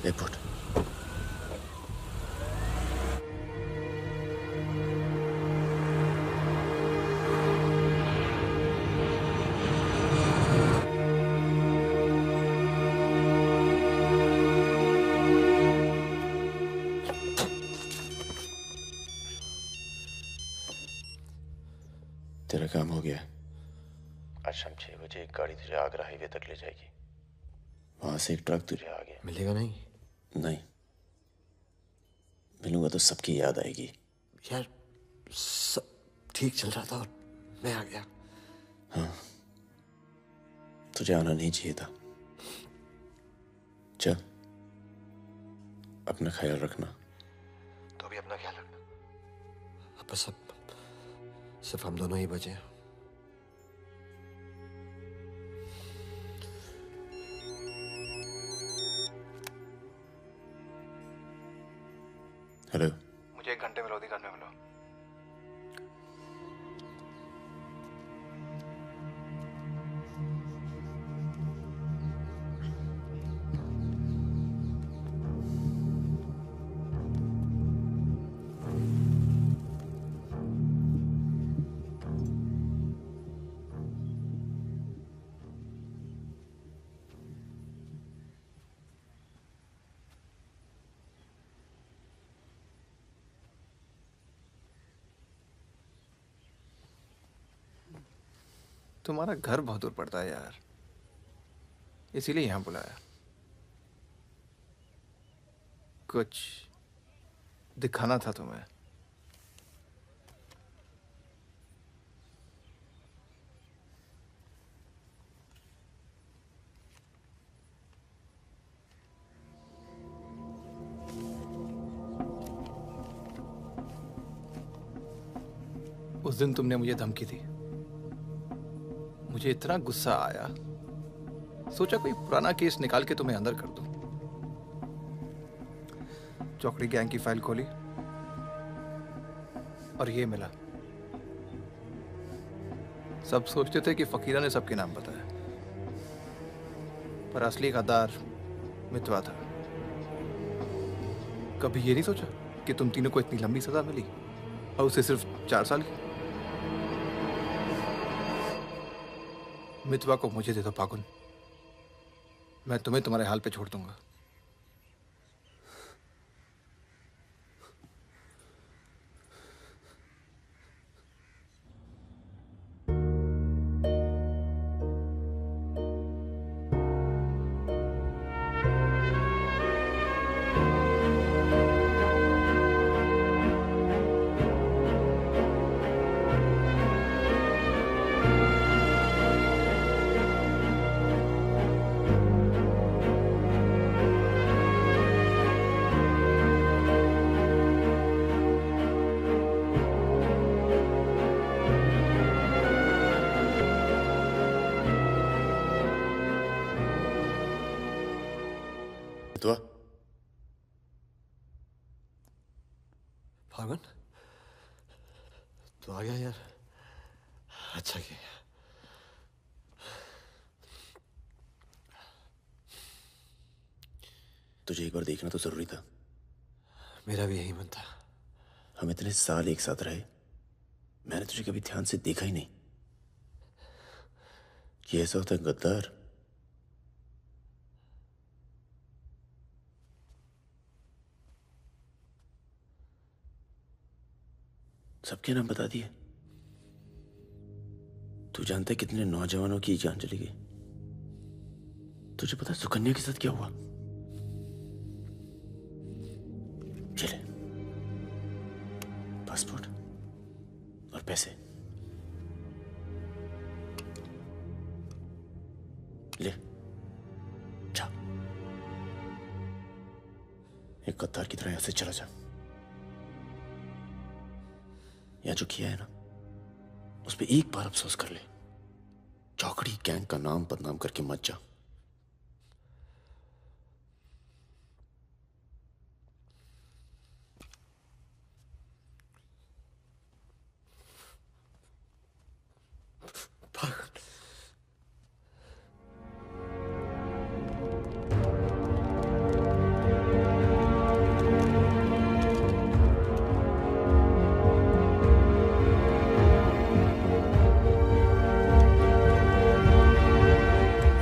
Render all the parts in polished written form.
Airport. तेरा काम हो गया। आज शाम 6 बजे एक गाड़ी तुझे आगरा हाईवे तक ले जाएगी। वहां से एक ट्रक तुझे आगे मिलेगा नहीं? नहीं, मिलूंगा तो सबकी याद आएगी। यार सब ठीक चल रहा था और मैं आ गया। हाँ, तुझे आना नहीं चाहिए था। चल, अपना ख्याल रखना। तो भी अपना ख्याल रखना। अब बस अब सिर्फ हम दोनों ही बचे हैं। हेलो, मुझे 1 घंटे में लोधी घर में मिलो। तुम्हारा घर बहुत दूर पड़ता है यार, इसीलिए यहाँ बुलाया। कुछ दिखाना था तुम्हें। उस दिन तुमने मुझे धमकी दी, मुझे इतना गुस्सा आया, सोचा कोई पुराना केस निकाल के तुम्हें अंदर कर दूं। चौकड़ी गैंग की फाइल खोली और ये मिला। सब सोचते थे कि फकीरा ने सबके नाम बताया, पर असली गद्दार मितवा था। कभी ये नहीं सोचा कि तुम तीनों को इतनी लंबी सजा मिली और उसे सिर्फ 4 साल की। मितवा को मुझे दे दो पागुन, मैं तुम्हें तुम्हारे हाल पे छोड़ दूंगा। तो फागुन, तो आ गया यार, अच्छा किया। तुझे एक बार देखना तो जरूरी था। मेरा भी यही मन था। हम इतने साल एक साथ रहे, मैंने तुझे कभी ध्यान से देखा ही नहीं। ये ऐसा होता है गद्दार। सबके नाम बता दिए। तू जानता है कितने नौजवानों की जान चली गई? तुझे पता है सुकन्या के साथ क्या हुआ? चले, पासपोर्ट और पैसे ले, जा। एक गद्दार की तरह यहां से चला जा। या जो किया है ना, उस पर एक बार अफसोस कर ले। चौकड़ी गैंग का नाम बदनाम करके मत जा।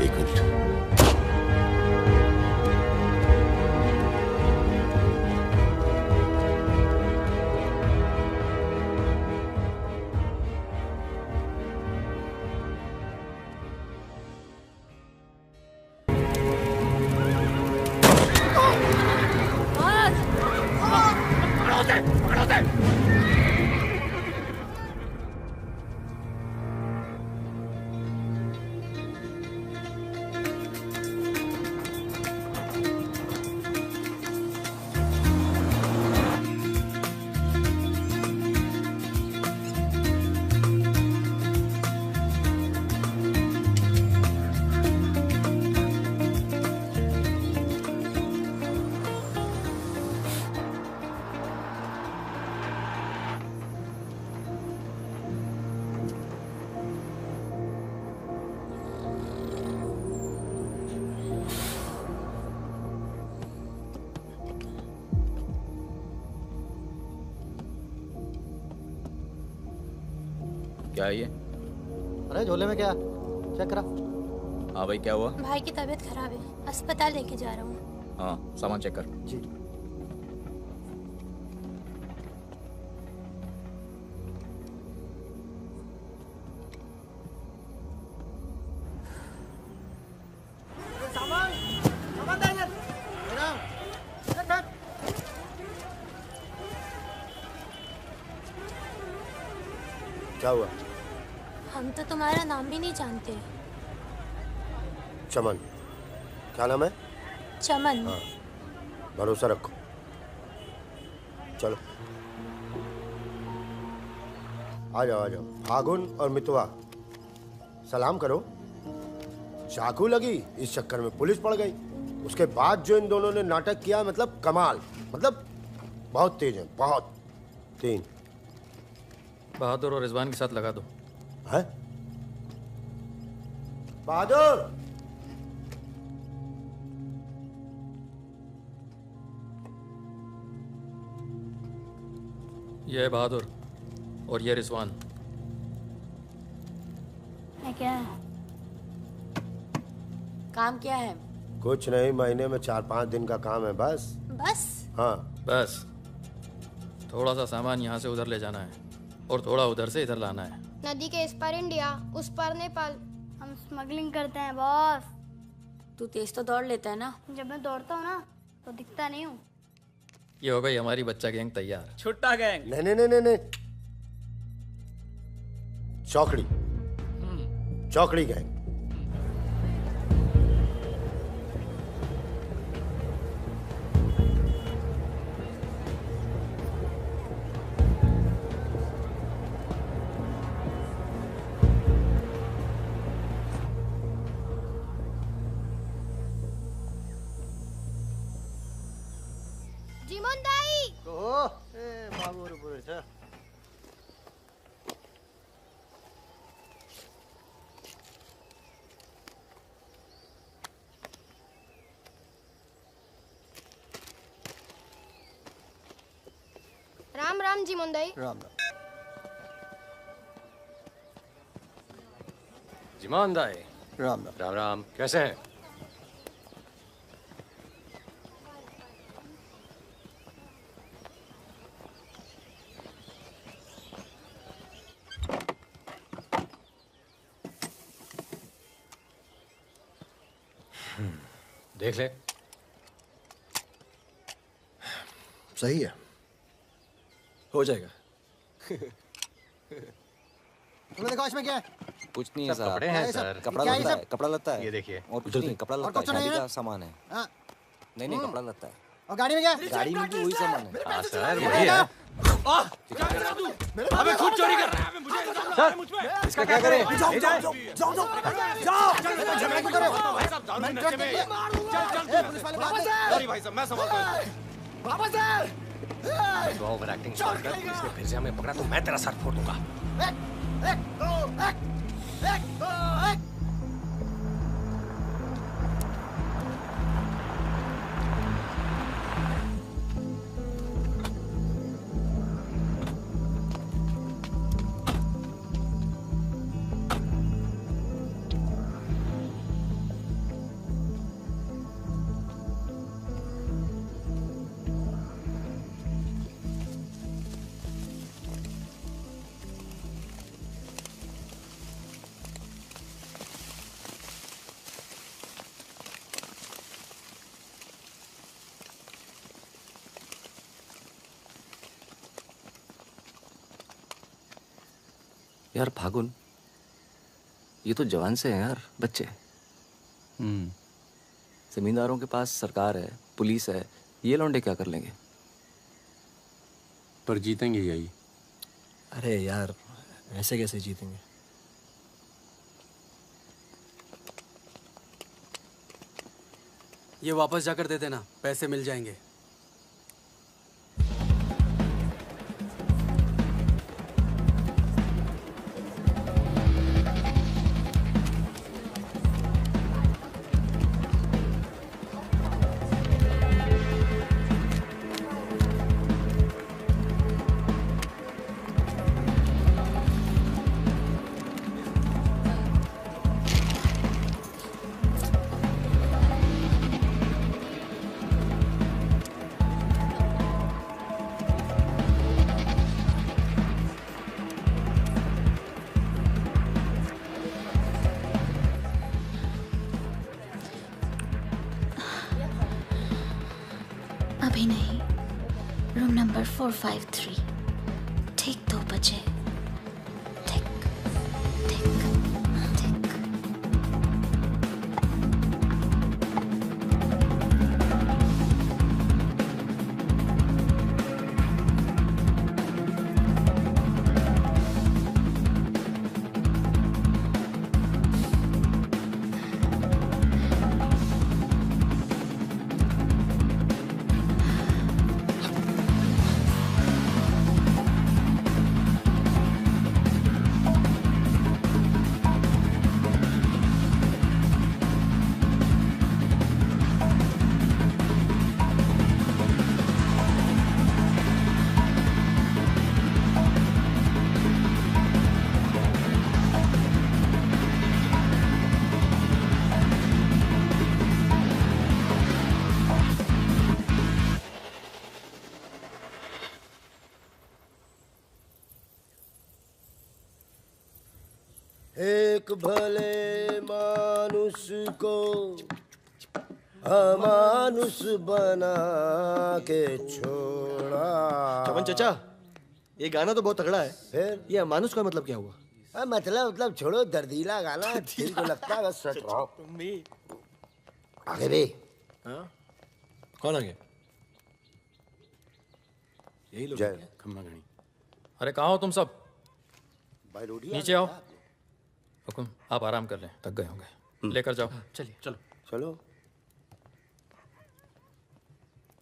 एक मिनट। क्या है ये? अरे झोले में क्या? चेक करा। हाँ भाई, क्या हुआ? भाई की तबीयत खराब है, अस्पताल लेके जा रहा हूँ। हाँ, सामान चेक कर। जी। क्या हुआ? हम तो तुम्हारा नाम भी नहीं जानते। चमन। क्या नाम है? चमन। हाँ, भरोसा रखो। चलो आ जाओ आ जाओ। फागुन और मितवा सलाम करो। चाकू लगी, इस चक्कर में पुलिस पड़ गई। उसके बाद जो इन दोनों ने नाटक किया, मतलब कमाल, मतलब बहुत तेज है, बहुत। 3 बहादुर और रिजवान के साथ लगा दो। है बहादुर। ये है बहादुर और ये रिजवान। है क्या? काम क्या है? कुछ नहीं, महीने में 4-5 दिन का काम है बस। बस? हाँ बस थोड़ा सा सामान यहाँ से उधर ले जाना है और थोड़ा उधर से इधर लाना है। नदी के इस पार इंडिया, उस पार नेपाल। हम स्मगलिंग करते हैं बॉस। तू तेज तो दौड़ लेता है ना? जब मैं दौड़ता हूँ ना तो दिखता नहीं हूँ। ये हो गई हमारी बच्चा गैंग तैयार। छुट्टा गैंग। नहीं नहीं नहीं नहीं नहीं, चौकड़ी। चौकड़ी गैंग। जीमन दाई। बाबू बोले था। राम राम जीमन दाई। राम राम। जिमान दाई। राम राम। राम राम, कैसे हैं? देख ले। सही है, हो जाएगा। तुम्हें देखो इसमें क्या है? कुछ नहीं है सब सर। कपड़े हैं सर। कपड़ा क्या है लत्ता सब? है, कपड़ा लत्ता है। ये देखिए। और कुछ नहीं, कपड़ा और लत्ता कुछ है, नहीं शादी है? का सामान है। हाँ। नहीं नहीं, कपड़ा लत्ता है। और गाड़ी में क्या? गाड़ी में भी वही सामान है। हाँ सर, वही है। अबे खुद चोरी कर रहा है, मुझे इल्जाम लगा है। इसका क्या करें? जाओ जाओ जाओ जाओ जाओ झगड़ा क्यों कर रहे हो? भाई साहब दारू में नशे में। चल पुलिस वाले सॉरी भाई साहब, मैं संभालता हूँ। बाबा सर तो ओवर एक्टिंग छोड़ कर पुलिस ने फिर से हमें पकड़ा तो मैं तेरा सर फोड़ दूंगा। एक दो एक यार फागुन, ये तो जवान से हैं यार, बच्चे। जमींदारों के पास सरकार है, पुलिस है, ये लौंडे क्या कर लेंगे? पर जीतेंगे यही। अरे यार ऐसे कैसे जीतेंगे? ये वापस जाकर दे देना, पैसे मिल जाएंगे। अभी नहीं, रूम नंबर 453, ठीक 2 बजे। ठीक ठीक ठीक। एक भले मानुष को अमानुष बना के छोड़ा। चमन चाचा, ये गाना तो बहुत तगड़ा है। फिर ये अमानुष का मतलब क्या हुआ? मतलब छोड़ो, दर्दीला गाना दिल को लगता है बस। सच आगे भी। कौन आगे? यही लोग जय। खम्मा गणी। अरे कहाँ हो तुम सब? भाई रोटी नीचे आओ। हुकुम, आप आराम कर लें, थक गए होंगे। लेकर जाओ। चलिए चलो चलो।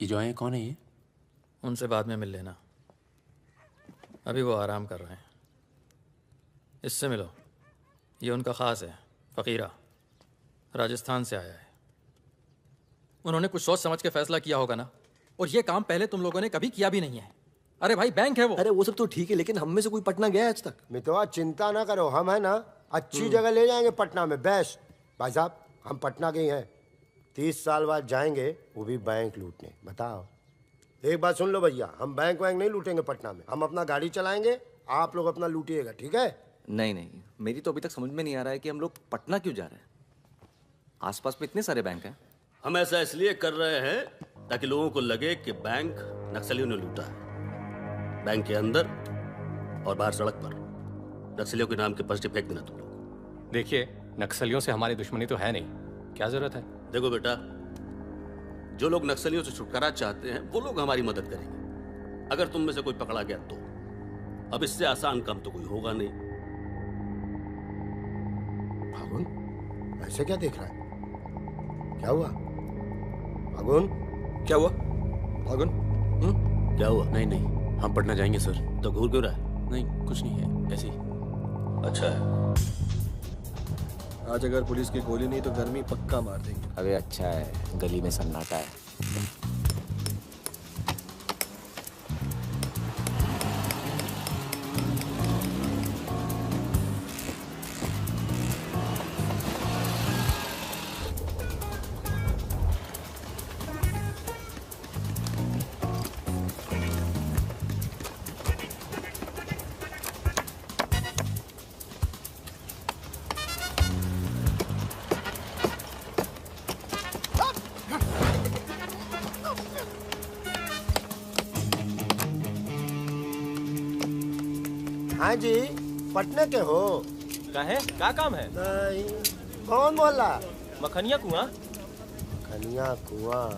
ये जो है कौन है ये? उनसे बाद में मिल लेना, अभी वो आराम कर रहे हैं। इससे मिलो, ये उनका ख़ास है, फ़कीरा, राजस्थान से आया है। उन्होंने कुछ सोच समझ के फैसला किया होगा ना, और ये काम पहले तुम लोगों ने कभी किया भी नहीं है। अरे भाई बैंक है वो। अरे वो सब तो ठीक है, लेकिन हम में से कोई पटना गया है आज तक? मितवा चिंता ना करो, हम है ना अच्छी जगह ले जाएंगे पटना में, बेस्ट। भाई साहब हम पटना के ही हैं, 30 साल बाद जाएंगे, वो भी बैंक लूटने। बताओ, एक बात सुन लो भैया, हम बैंक वैंक नहीं लूटेंगे पटना में, हम अपना गाड़ी चलाएंगे, आप लोग अपना लूटिएगा, ठीक है? नहीं नहीं, मेरी तो अभी तक समझ में नहीं आ रहा है कि हम लोग पटना क्यों जा रहे हैं। आसपास में इतने सारे बैंक हैं। हम ऐसा इसलिए कर रहे हैं ताकि लोगों को लगे कि बैंक नक्सलियों ने लूटा है। बैंक के अंदर और बाहर सड़क पर नक्सलियों के नाम के पर्चे फेंक देना तुम लोग। देखिए, नक्सलियों से हमारी दुश्मनी तो है नहीं, क्या जरूरत है? देखो बेटा, जो लोग नक्सलियों से छुटकारा चाहते हैं वो लोग हमारी मदद करेंगे, अगर तुम में से कोई पकड़ा गया तो। अब इससे आसान काम तो कोई होगा नहीं। फागुन, ऐसे क्या देख रहा है? क्या हुआ फागुन? क्या हुआ फागुन? क्या हुआ? नहीं नहीं, हम पटना जाएंगे सर। तो घूर क्यों रहा है? नहीं कुछ नहीं है, ऐसे ही। अच्छा है। आज अगर पुलिस की गोली नहीं तो गर्मी पक्का मार देंगे। अबे अच्छा है, गली में सन्नाटा है। हाँ जी, पटना के हो? काहे? क्या काम है? नहीं, कौन बोला? मखनिया कुआं। मखनिया कुआं।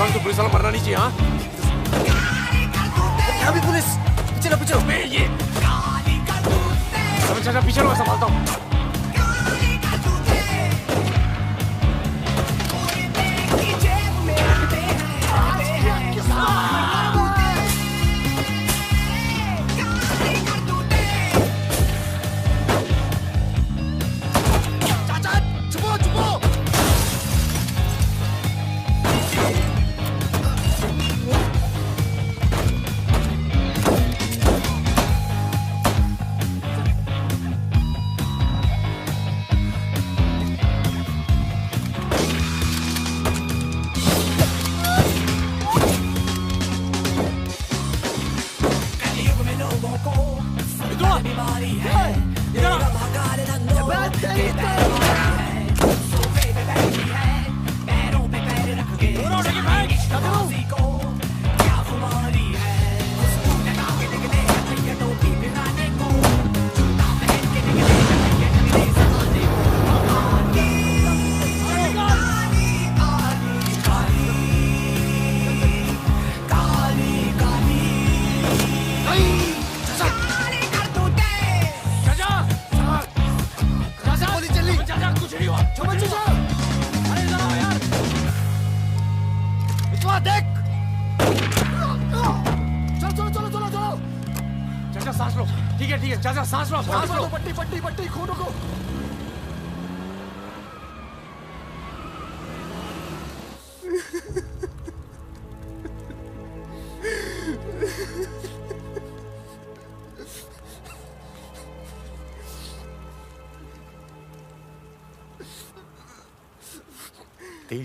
तो पुलिस वाला मरना नहीं चाहिए। हाँ क्या भी पुलिस? पीछे लो, पीछे लो। ये चाचा पीछे लो, संभालता हूँ।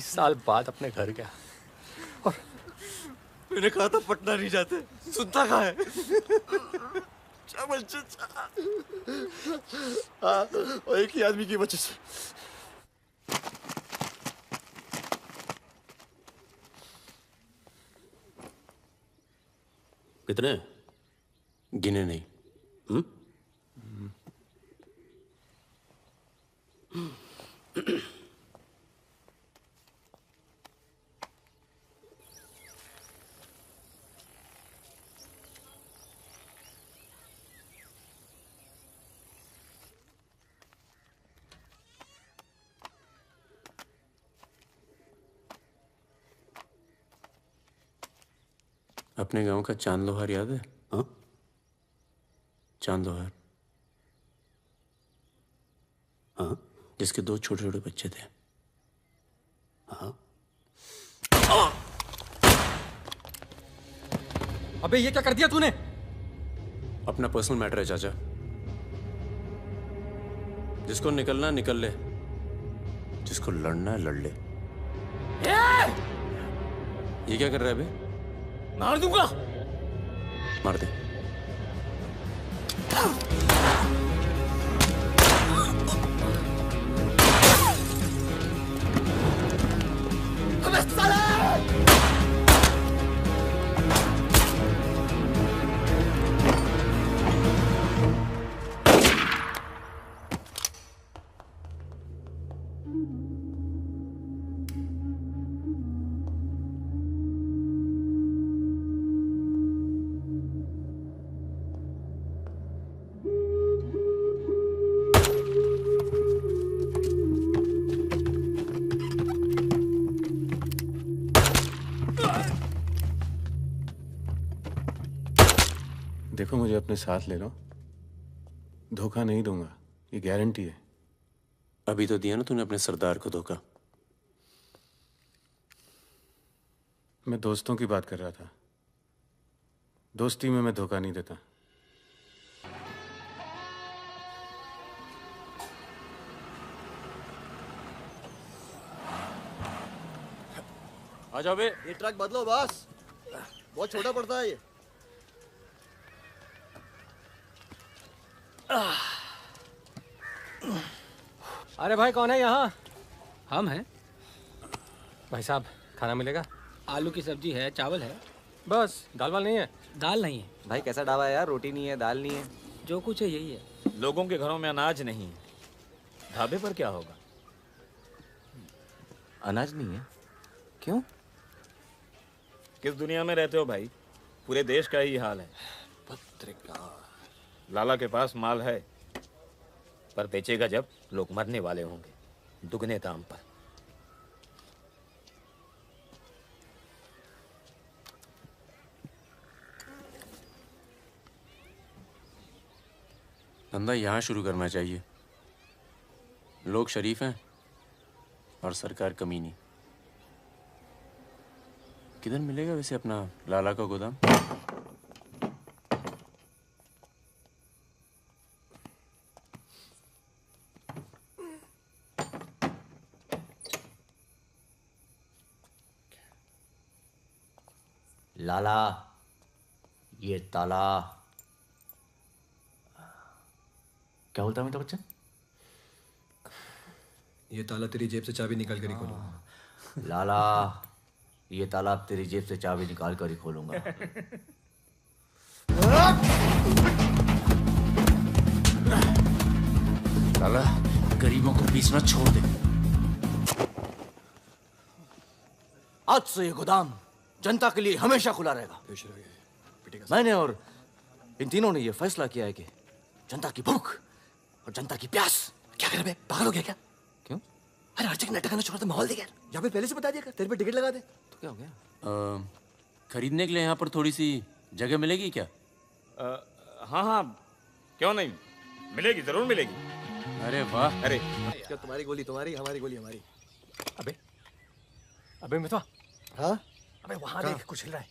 साल बाद अपने घर गया और मैंने कहा था पटना नहीं जाते, सुनता कहाँ है? हाँ, और एक ही आदमी की वजह से। कितने? गिने नहीं। अपने गांव का चांद लोहार याद है? हाँ? चांद लोहार। हाँ? जिसके 2 छोटे छोटे बच्चे थे। हाँ? अबे ये क्या कर दिया तूने? अपना पर्सनल मैटर है चाचा। जिसको निकलना है निकल ले, जिसको लड़ना है लड़ ले। ये क्या कर रहा है बे? मार दूंगा। मार दे। अबे साले! देखो मुझे अपने साथ ले लो, धोखा नहीं दूंगा, ये गारंटी है। अभी तो दिया ना तूने अपने सरदार को धोखा। मैं दोस्तों की बात कर रहा था, दोस्ती में मैं धोखा नहीं देता। आ जाओ बे। ये ट्रक बदलो बॉस, बहुत छोटा पड़ता है ये। अरे भाई कौन है यहाँ? हम हैं। भाई साहब खाना मिलेगा? आलू की सब्जी है, चावल है, बस। दाल वाल नहीं है? दाल नहीं है। भाई कैसा ढाबा है यार, रोटी नहीं है, दाल नहीं है। जो कुछ है यही है। लोगों के घरों में अनाज नहीं है, ढाबे पर क्या होगा? अनाज नहीं है? क्यों? किस दुनिया में रहते हो भाई? पूरे देश का ही हाल है। पत्रकार लाला के पास माल है, पर बेचेगा जब लोग मरने वाले होंगे, दुगने दाम पर। धंधा यहाँ शुरू करना चाहिए। लोग शरीफ हैं और सरकार कमीनी। किधर मिलेगा वैसे अपना लाला का गोदाम? लाला, ये ताला। क्या बोलता है मेरा बच्चा? ये ताला तेरी जेब से चाबी निकाल कर ही खोलूंगा। लाला, ये ताला तेरी जेब से चाबी निकाल कर ही खोलूंगा। लाला, गरीबों को पीसना छोड़ दे। आज से ये गोदाम जनता के लिए हमेशा खुला रहेगा। मैंने और इन तीनों ने यह फैसला किया है कि जनता की भूख और जनता की प्यास। क्या कर बे, पागल हो गया क्या? क्यों? अरे हर जगह नाटक छोड़ दे, माहौल दे यार। या फिर पहले से बता दिया कर, तेरे पे टिकट लगा दे। तो क्या हो गया? खरीदने के लिए यहाँ पर थोड़ी सी जगह मिलेगी क्या? हाँ हाँ, क्यों नहीं, मिलेगी, जरूर मिलेगी। अरे वाह। अरे क्या तुम्हारी गोली तुम्हारी, हमारी गोली हमारी। अबे अबे मितवा। हाँ? अबे वहां देख, कुछ हिल रहा है।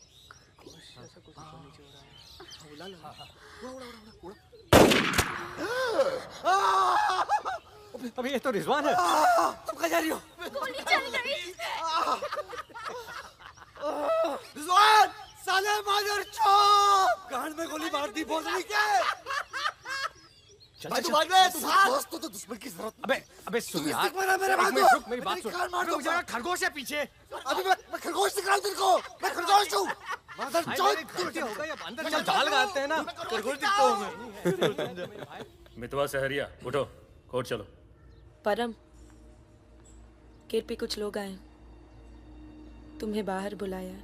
अबे ये तो रिजवान है। तुम कहाँ जा रही हो? गोली चल गई। रिजवान, साले मादर चौक, कान में गोली मार दी, बोल रही क्या? भाई तू भाग ले, तू भाग। दोस्तों तो दुश्मन की जरूरत। अबे सुन यार, मेरी बात सुन। खरगोश रुक जा, खरगोश है पीछे। अभी मैं खरगोश दिख रहा हूँ तेरे को, मैं खरगोश हूँ। मादर चौक जाल लगाते हैं ना, खरगोश दिखता हूँ मैं। मितवा सहरिया, उठो, कोर्ट चलो। परम, केरपी कुछ लोग आए, तुम्हें बाहर बुलाया।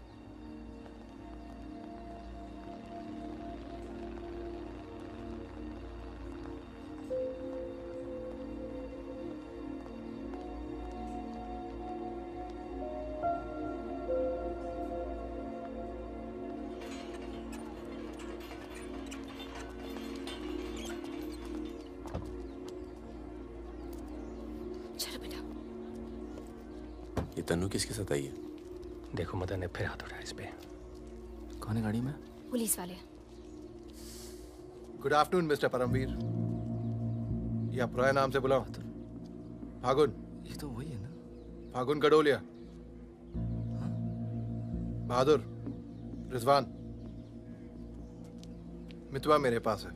तन्नू किसके साथ आई है? देखो मदन ने फिर हाथ उठाया इस पे। कौन है गाड़ी में? पुलिस वाले। Good afternoon mister Paramvir. या पुराने नाम से बुलाओ। फागुन। ये तो वही है ना? फागुन गडोलिया। बहादुर, रिजवान, मितवा मेरे पास है।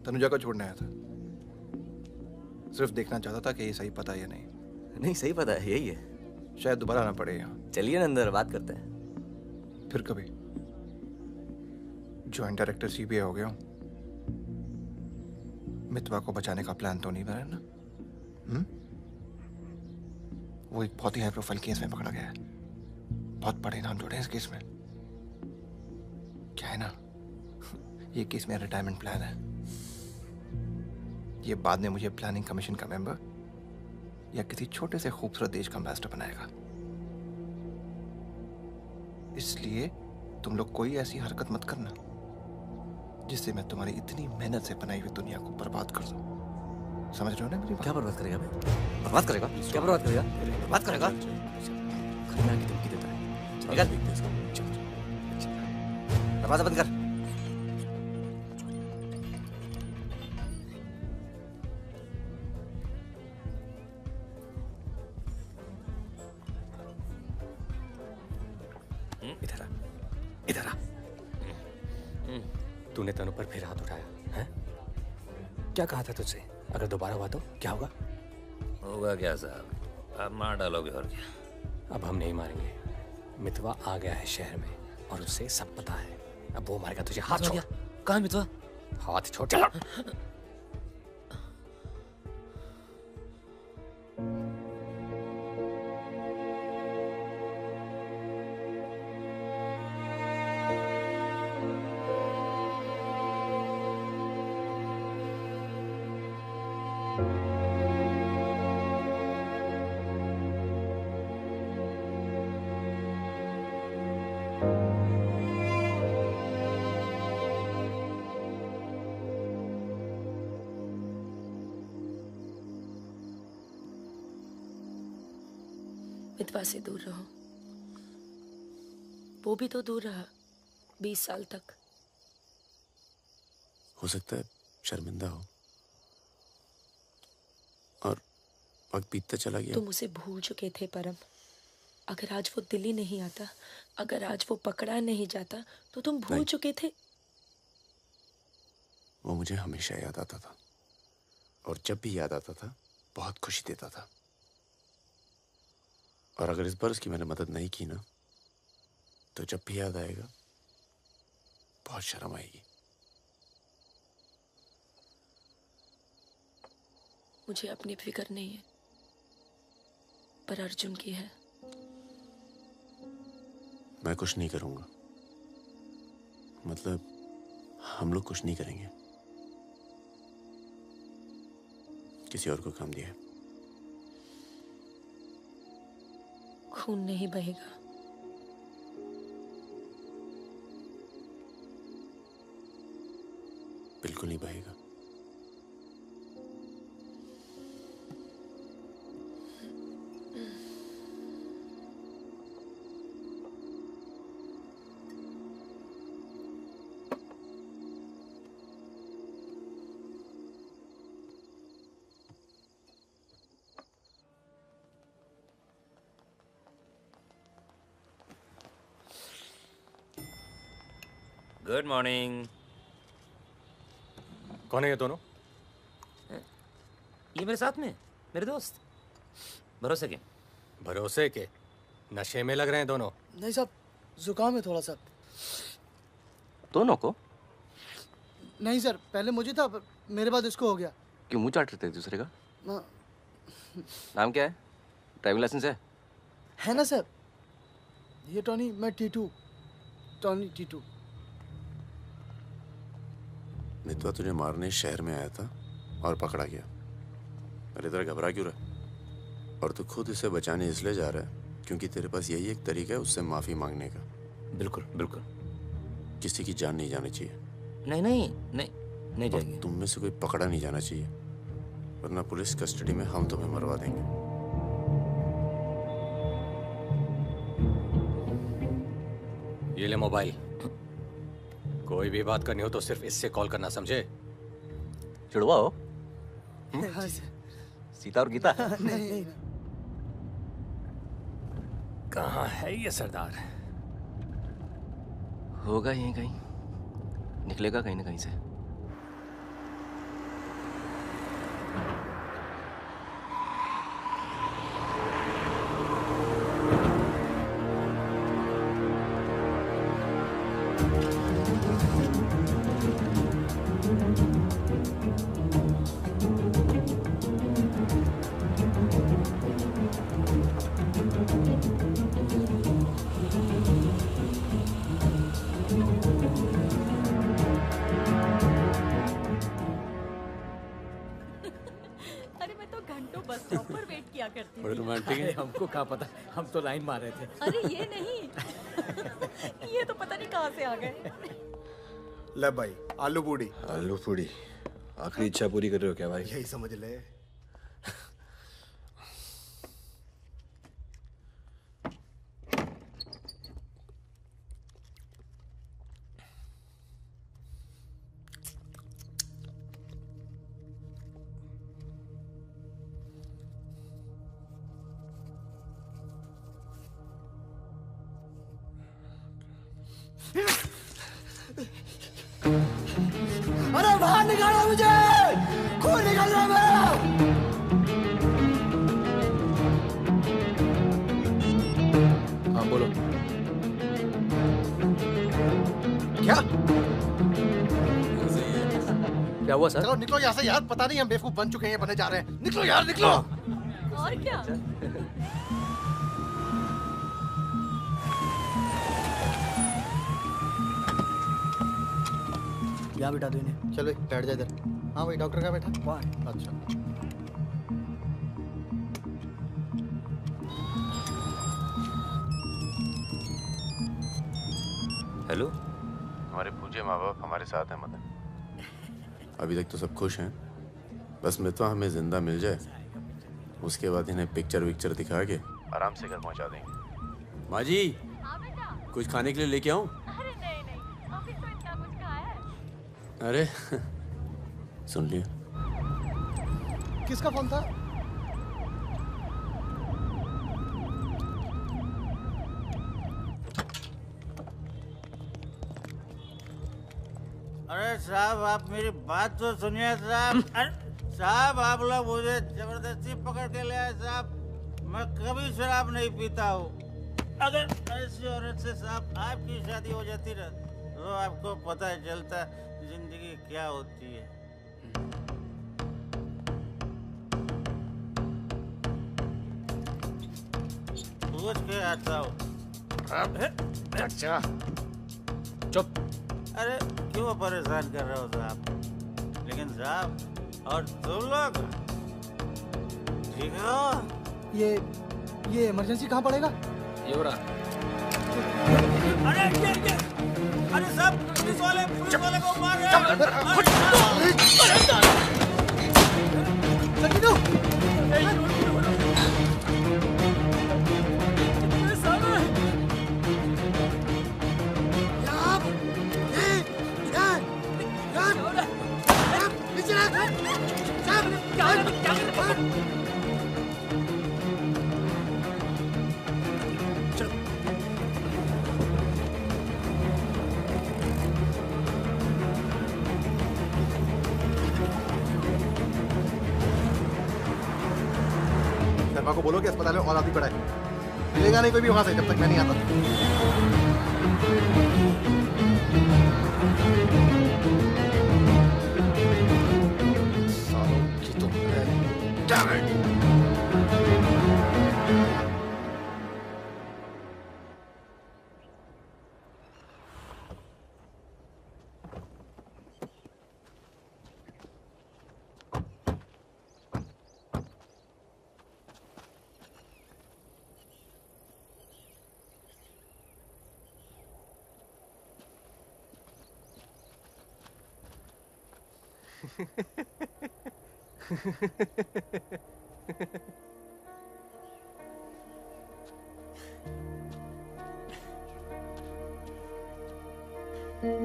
तनुजा को छोड़ने आया था। सिर्फ देखना चाहता था कि ये सही पता है या नहीं। नहीं, सही पता है, यही है। शायद दोबारा आना पड़े यहाँ। चलिए ना अंदर बात करते हैं। फिर कभी। जॉइंट डायरेक्टर सीबीआई हो गया हूँ। मितवा को बचाने का प्लान तो नहीं बना ना? वो एक बहुत ही हाई प्रोफाइल केस में पकड़ा गया है। बहुत बड़े नाम जुड़े हैं इस केस में। क्या है ना, ये केस मेरा रिटायरमेंट प्लान है। ये बाद में मुझे प्लानिंग कमीशन का मेंबर या किसी छोटे से खूबसूरत देश का एम्बेसडर बनाएगा। इसलिए तुम लोग कोई ऐसी हरकत मत करना जिससे मैं तुम्हारी इतनी मेहनत से बनाई हुई दुनिया को बर्बाद कर दूं। समझ रहे हो ना मेरी बात? क्या बर्बाद करेगा बे? बर्बाद करेगा? क्या बर्बाद करेगा? बर्बाद करेगा? खन्ना की धमकी देता है। निकल। दरवाजा बंद कर। इधर आ, इधर आ। तूने तनु पर फिर हाथ उठाया है? क्या कहा था तुझसे? अगर दोबारा हुआ तो क्या होगा? होगा क्या साहब, आप मार डालोगे और क्या? अब हम नहीं मारेंगे। मितवा आ गया है शहर में और उसे सब पता है। अब वो मारेगा तुझे। हाथ छोड़। कहाँ है मितवा? हाथ छोड़। चलो। मितवा से दूर रहो। वो भी तो दूर रहा 20 साल तक। हो सकता है शर्मिंदा हो और वक्त बीतता चला गया। तुम उसे भूल चुके थे परम। अगर आज वो दिल्ली नहीं आता, अगर आज वो पकड़ा नहीं जाता तो तुम भूल चुके थे। वो मुझे हमेशा याद आता था और जब भी याद आता था बहुत खुशी देता था। और अगर इस बार उसकी मैंने मदद नहीं की ना, तो जब भी याद आएगा बहुत शर्म आएगी। मुझे अपनी फिक्र नहीं है, पर अर्जुन की है। मैं कुछ नहीं करूंगा, मतलब हम लोग कुछ नहीं करेंगे। किसी और को काम दिया है। खून नहीं बहेगा। बिल्कुल नहीं बहेगा। Good morning. कौन है ये दोनों? ये मेरे साथ में मेरे दोस्त। भरोसे के? भरोसे के? नशे में लग रहे हैं दोनों। नहीं साहब, जुकाम है थोड़ा सा। दोनों को? नहीं सर, पहले मुझे था, पर मेरे बाद इसको हो गया। क्यों मुंह चाट रहे थे एक दूसरे का? हाँ। नाम क्या है? ड्राइविंग लाइसेंस है ना सर? ये टॉनी, मैं टीटू। टॉनी टीटू। मितवा तुझे मारने शहर में आया था और पकड़ा गया। अरे तेरा घबरा क्यों रहा? और तू खुद इसे बचाने इसलिए जा रहा है क्योंकि तेरे पास यही एक तरीका है उससे माफी मांगने का। बिल्कुल बिल्कुल। किसी की जान नहीं जानी चाहिए। नहीं नहीं नहीं नहीं जाएगी। तुम में से कोई पकड़ा नहीं जाना चाहिए, वरना पुलिस कस्टडी में हम तुम्हें मरवा देंगे। ये ले मोबाइल। कोई भी बात करनी हो तो सिर्फ इससे कॉल करना, समझे? जुड़वा हो? सीता और गीता? नहीं। कहाँ है ये सरदार? होगा यहीं कहीं, निकलेगा कहीं ना कहीं से। अरे मैं तो घंटों बस स्टॉप पर वेट किया करती बड़े थी। रोमांटिक है। हमको क्या पता, हम तो लाइन मार रहे थे। अरे ये नहीं ये तो पता नहीं कहाँ से आ गए। ले भाई, आलू पूड़ी। आलू पूड़ी? आखिरी इच्छा पूरी कर रहे हो क्या भाई? यही समझ ले। अरे बाहर निकालो मुझे, खून निकल रहा है मेरा। हाँ बोलो। क्या क्या हुआ सर? चलो निकलो यहाँ से यार, पता नहीं हम बेवकूफ बन चुके हैं, बनने जा रहे हैं। निकलो यार, निकलो। और क्या? यहाँ बिठा दो इन्हें। चलो बैठ जा इधर। हाँ भाई, डॉक्टर का बैठा वहाँ है। अच्छा। हेलो। हमारे पूज्य माँ बाप हमारे साथ हैं मदन। अभी तक तो सब खुश हैं, बस मितवा हमें जिंदा मिल जाए, उसके बाद इन्हें पिक्चर विक्चर दिखा के आराम से घर पहुंचा देंगे। माँ जी, कुछ खाने के लिए लेके आऊं? अरे नहीं ऑफिस में इतना कुछ खाया है। अरे सुन लिया। किसका फोन था? अरे साहब, आप मेरी बात तो सुनिए साहब। अरे साहब, आप लोग मुझे जबरदस्ती पकड़ के ले आए साहब। मैं कभी शराब नहीं पीता हूँ। अगर ऐसी औरत से साहब आपकी शादी हो जाती ना, तो आपको पता चलता जिंदगी क्या होती है। पूछ के आता हूँ। अच्छा चुप। अरे क्यों परेशान कर रहे हो साहब? लेकिन साहब, और तुम लोग ठीक हो? ये इमरजेंसी कहाँ पड़ेगा? ये हो रहा। अरे साहब, पुलिस वाले को मार रहे शर्मा को बोलो कि अस्पताल में और आदमी पड़ा है। मिलेगा नहीं कोई भी वहां से जब तक मैं नहीं आता। सालों की तो damn it! काटना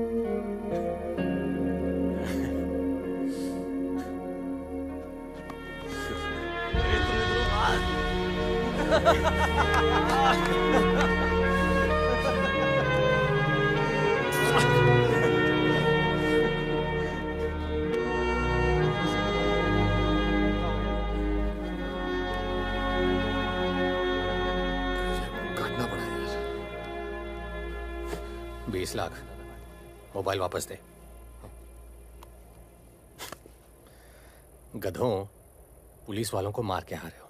पड़ा यार। 20 लाख मोबाइल वापस दे। गधों, पुलिस वालों को मार के आ रहे हो,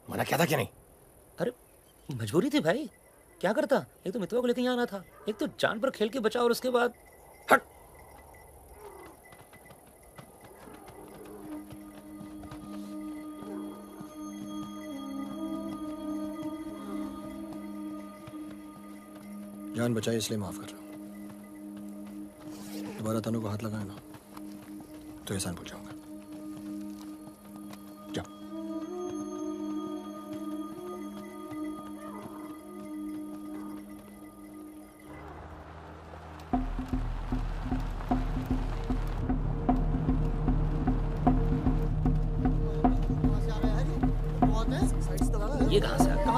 मना क्या था क्या नहीं? अरे मजबूरी थी भाई, क्या करता। एक तो मितवा को लेके यहाँ आना था, एक तो जान पर खेल के बचा, और उसके बाद हट। जान बचाई इसलिए माफ कर रहा हूँ। दोबारा तनु को हाथ लगाया ना तो एहसान भूल जाऊंगा। जाओ। ये कहाँ से आ गया?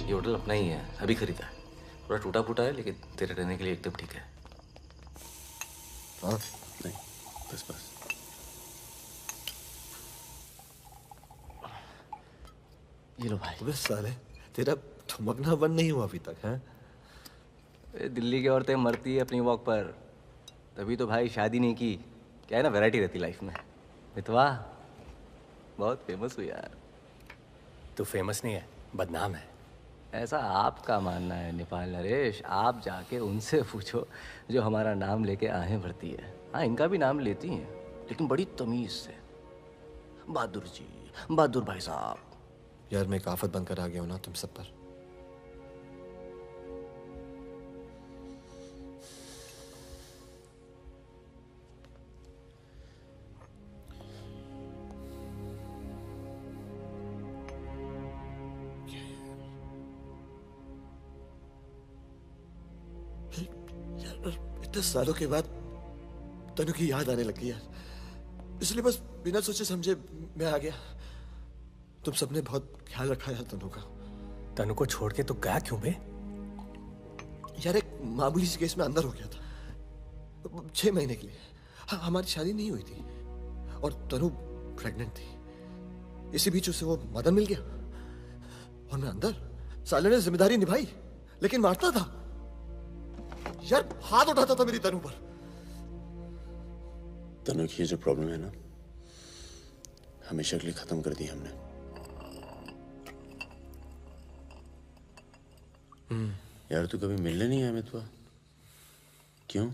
ये होटल अपना ही है, अभी खरीदा है। थोड़ा टूटा फूटा है लेकिन तेरे रहने के लिए एकदम ठीक है। हाँ नहीं, बस बस। ये लो भाई। अबे साले, तेरा ठुमकना बंद नहीं हुआ अभी तक है? दिल्ली की औरतें मरती है अपनी वॉक पर, तभी तो भाई शादी नहीं की। क्या है ना, वैरायटी रहती लाइफ में। मितवा बहुत फेमस हुई यार। तू फेमस नहीं है, बदनाम है। ऐसा आपका मानना है नेपाल नरेश। आप जाके उनसे पूछो जो हमारा नाम लेके आहें भरती है। हाँ, इनका भी नाम लेती हैं लेकिन बड़ी तमीज से। बहादुर जी, बहादुर भाई साहब। यार मैं एक आफत बनकर आ गया हूं ना तुम सब पर। इतने सालों के बाद तनु की याद आने लगी यार, इसलिए बस बिना सोचे समझे मैं आ गया। तुम सबने बहुत ख्याल रखा यार तनु का। तनु को छोड़ के तो गया क्यों बे? यार एक मामूली सी केस में अंदर हो गया था 6 महीने के लिए। हमारी शादी नहीं हुई थी और तनु प्रेग्नेंट थी। इसी बीच उसे वो मदन मिल गया और मैं अंदर। साले ने जिम्मेदारी निभाई लेकिन मारता था यार, हाथ उठाता था मेरी तनु पर। तनु की ये जो प्रॉब्लम है ना, हमेशा के लिए खत्म कर दी हमने। यार तू कभी मिलने नहीं आया मितवा? क्यों?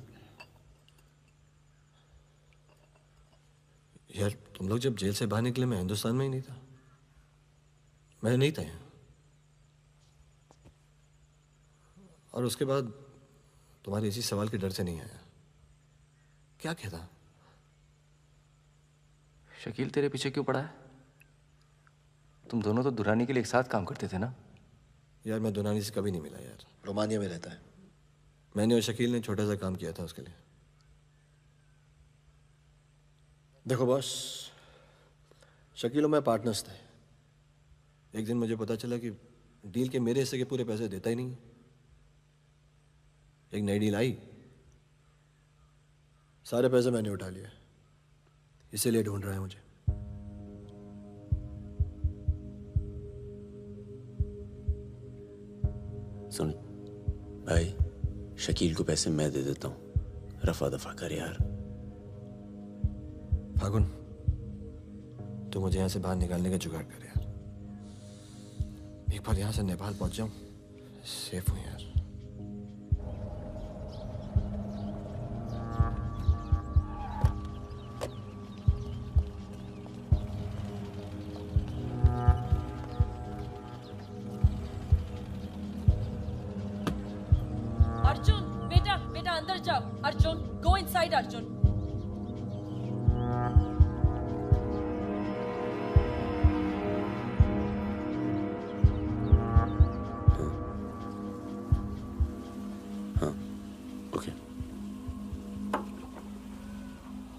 यार तुम लोग जब जेल से बाहर निकले मैं हिंदुस्तान में ही नहीं था। मैं नहीं था यहाँ। और उसके बाद तुम्हारे इसी सवाल के डर से नहीं आया। क्या कहता? शकील तेरे पीछे क्यों पड़ा है? तुम दोनों तो दुरानी के लिए एक साथ काम करते थे ना? यार मैं दुरानी से कभी नहीं मिला यार। रोमानिया में रहता है। मैंने और शकील ने छोटा सा काम किया था उसके लिए। देखो बॉस, शकील और मैं पार्टनर्स थे। एक दिन मुझे पता चला कि डील के मेरे हिस्से के पूरे पैसे देता ही नहीं। एक नई डील आई, सारे पैसे मैंने उठा लिए, इसीलिए ढूंढ रहा है मुझे। सुन भाई, शकील को पैसे मैं दे देता हूँ, रफा दफा कर यार। फागुन, तू मुझे यहाँ से बाहर निकालने का जुगाड़ कर यार। एक बार यहाँ से नेपाल पहुंच जाऊं, सेफ हूँ यार। Arjun, go inside, Arjun.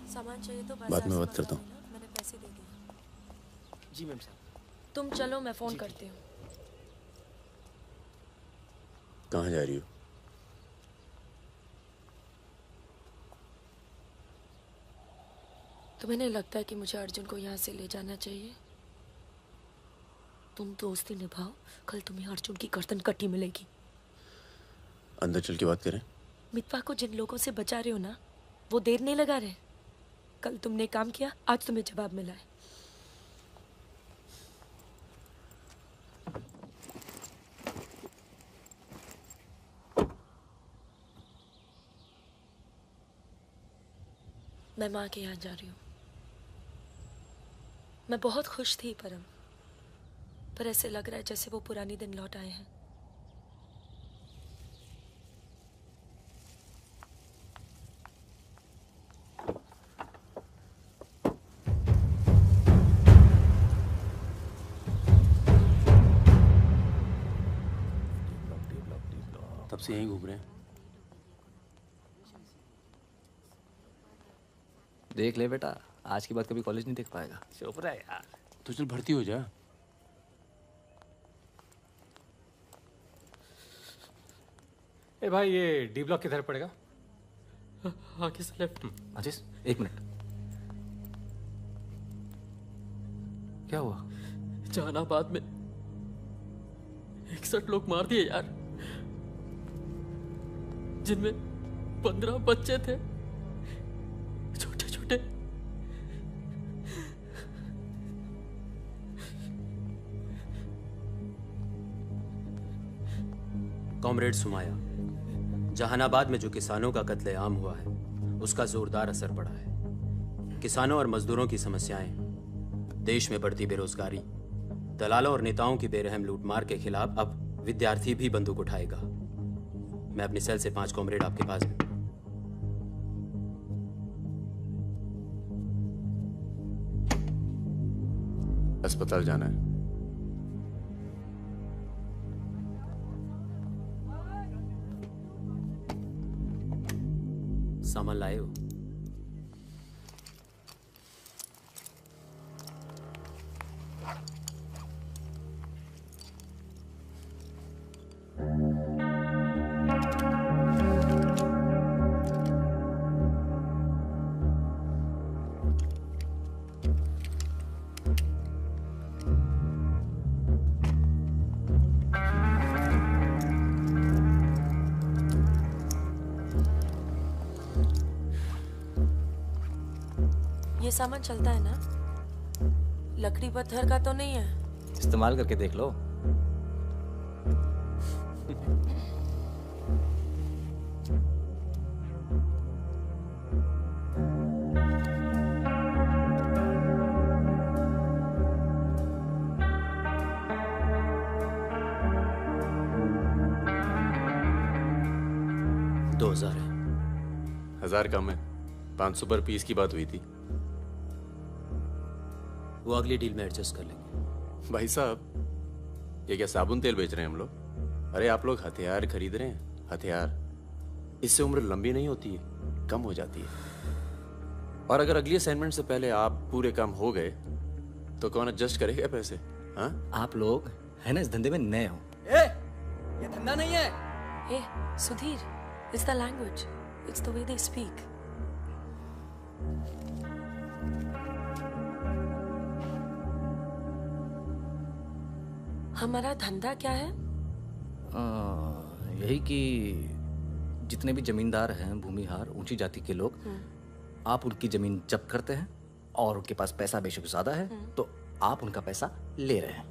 सामान चाहिए तो बाद में बात करता हूँ. मैंने पैसे दे दिए. जी मैम साहब. तुम चलो, मैं फोन करती हूँ. कहाँ जा रही हो? तुम्हें नहीं लगता है कि मुझे अर्जुन को यहाँ से ले जाना चाहिए? तुम दोस्ती निभाओ, कल तुम्हें अर्जुन की गर्दन कटी मिलेगी. अंदर चल के बात करें. मितवा को जिन लोगों से बचा रहे हो ना, वो देर नहीं लगा रहे. कल तुमने काम किया, आज तुम्हें जवाब मिला है. मैं माँ के यहाँ जा रही हूँ. मैं बहुत खुश थी परम, पर ऐसे लग रहा है जैसे वो पुराने दिन लौट आए हैं. तब से यहीं घूम रहे हैं. देख ले बेटा, आज के बाद कभी कॉलेज नहीं देख पाएगा. चुप रहा यार. तो चल भर्ती हो जा. ए भाई, ये डी ब्लॉक किधर पड़ेगा? आगे से लेफ्ट. आशीष, 1 मिनट. क्या हुआ? जहानाबाद में 61 लोग मार दिए यार, जिनमें 15 बच्चे थे, छोटे छोटे. कॉमरेड सुमाया, जहानाबाद में जो किसानों का कत्लेआम हुआ है उसका जोरदार असर पड़ा है. किसानों और मजदूरों की समस्याएं, देश में बढ़ती बेरोजगारी, दलालों और नेताओं की बेरहम लूटमार के खिलाफ अब विद्यार्थी भी बंदूक उठाएगा. मैं अपनी सेल से 5 कॉमरेड आपके पास में. अस्पताल जाना है. सामान लाए हो? ये सामान चलता है ना? लकड़ी पत्थर का तो नहीं है? इस्तेमाल करके देख लो. $2000 है. 1000 कम है. 500 पर पीस की बात हुई थी. वो अगली डील में एडजस्ट कर लेंगे. भाई साहब, ये क्या साबुन तेल बेच रहे हैं हम लोग? अरे आप लोग हथियार खरीद रहे हैं. हथियार, इससे उम्र लंबी नहीं होती है, कम हो जाती है. और अगर अगली असाइनमेंट से पहले आप पूरे काम हो गए तो कौन एडजस्ट करेगा पैसे? हाँ, आप लोग है ना इस धंधे में नए हो. ये धंधा नहीं है. ए Sudhir, it's the language, it's the way they speak. हमारा धंधा क्या है? यही कि जितने भी जमींदार हैं, भूमिहार, ऊंची जाति के लोग, आप उनकी जमीन जब्त करते हैं और उनके पास पैसा बेशक ज्यादा है तो आप उनका पैसा ले रहे हैं.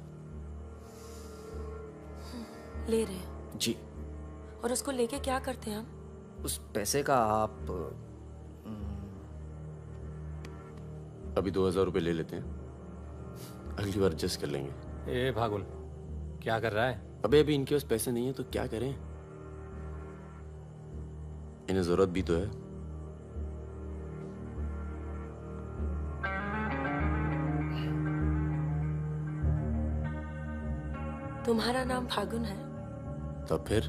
ले रहे हैं? जी. और उसको लेके क्या करते हैं हम? उस पैसे का आप अभी 2000 रुपये ले लेते हैं, अगली बार एडजस्ट कर लेंगे. ए भागुन, क्या कर रहा है? अबे इनके पास पैसे नहीं है तो क्या करें? इन्हें जरूरत भी तो है. तुम्हारा नाम फागुन है? तब फिर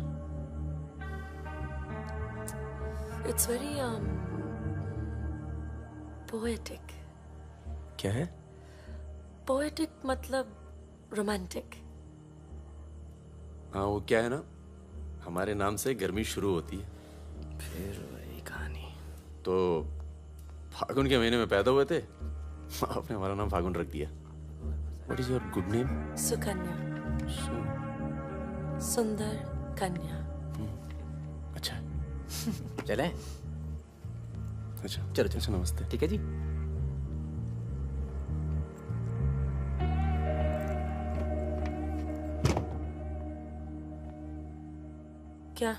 इट्स वेरी पोएटिक। क्या है? पोएटिक मतलब रोमांटिक। हाँ, वो क्या है ना, हमारे नाम से गर्मी शुरू होती है। फिर वही कहानी। तो फागुन के महीने में पैदा हुए थे, आपने हमारा नाम फागुन रख दिया। What is your good name? Sukanya. सुंदर कन्या। अच्छा। चलें? अच्छा चलो अच्छा, नमस्ते। ठीक है जी। क्या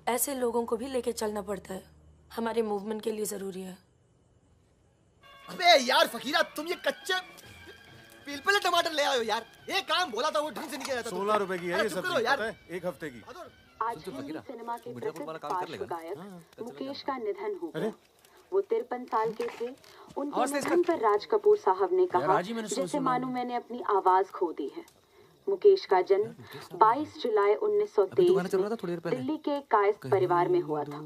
ऐसे लोगों को भी लेके चलना पड़ता है? हमारे मूवमेंट के लिए जरूरी है। अबे यार फकीरा, तुम ये कच्चे पिलपिले टमाटर ले आयो यार। एक काम बोला था वो ढंग से नहीं किया जाता। 16 रुपए की है ये सब्जी, यार। पता है? एक हफ्ते की। आज हिंदी सिनेमा के प्रसिद्ध पार्श्व गायक मुकेश का निधन हो गया। वो 53 साल के थे। उनके निधन पर राज कपूर साहब ने कहा, जैसे मानो मैंने अपनी आवाज खो दी है। मुकेश का जन्म 22 जुलाई 1923 दिल्ली के एक कायस्थ परिवार में हुआ था।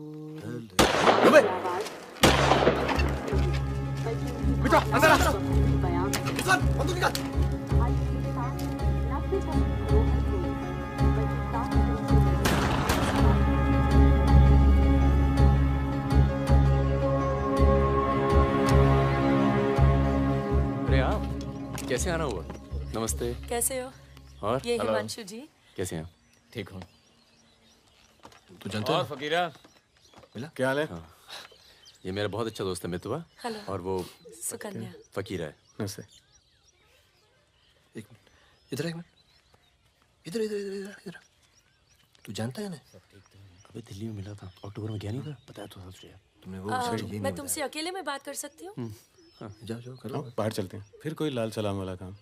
अरे आप कैसे आना हुआ? नमस्ते। कैसे हो? और ये हिमांशु जी। कैसे हैं? ठीक हूँ। तू जानता और फकीरा मिला? क्या हाल है? हाँ। ये मेरा बहुत अच्छा दोस्त है मितवा। हेलो। और वो सुकन्या। फकीरा है। नमस्ते। एक मिनट, इधर एक मिनट, इधर इधर इधर इधर इधर। तू जानता है ना? अबे दिल्ली में मिला था, अक्टूबर में गया नहीं था, बताया तो था तुझे। तुमने वो मैं तुमसे अकेले में बात कर सकती हूँ? जाओ जाओ करो। बाहर चलते हैं। फिर कोई लाल सलाम वाला काम?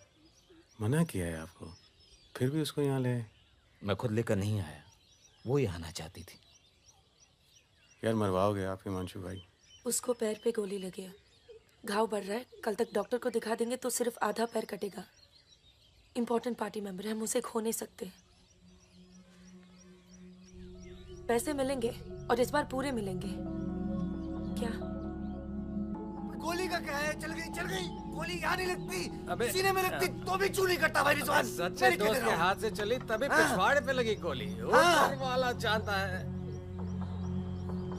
मना किया है आपको, फिर भी उसको यहाँ ले। मैं खुद लेकर नहीं आया, वो ही आना चाहती थी। यार मरवाओगे आप हिमांशु भाई। उसको पैर पे गोली लगी है, घाव बढ़ रहा है। कल तक डॉक्टर को दिखा देंगे तो सिर्फ आधा पैर कटेगा। इम्पोर्टेंट पार्टी मेंबर है, हम उसे खो नहीं सकते। पैसे मिलेंगे और इस बार पूरे मिलेंगे। क्या गोली का क्या है? चल गई गोली यहाँ नहीं लगती, सीने में लगती तो भी चू नहीं करता भाई रिजवान। सच्चे दोस्त के हाथ से चली तभी पिछवाड़े पे लगी गोली। ऊपर वाला जानता है।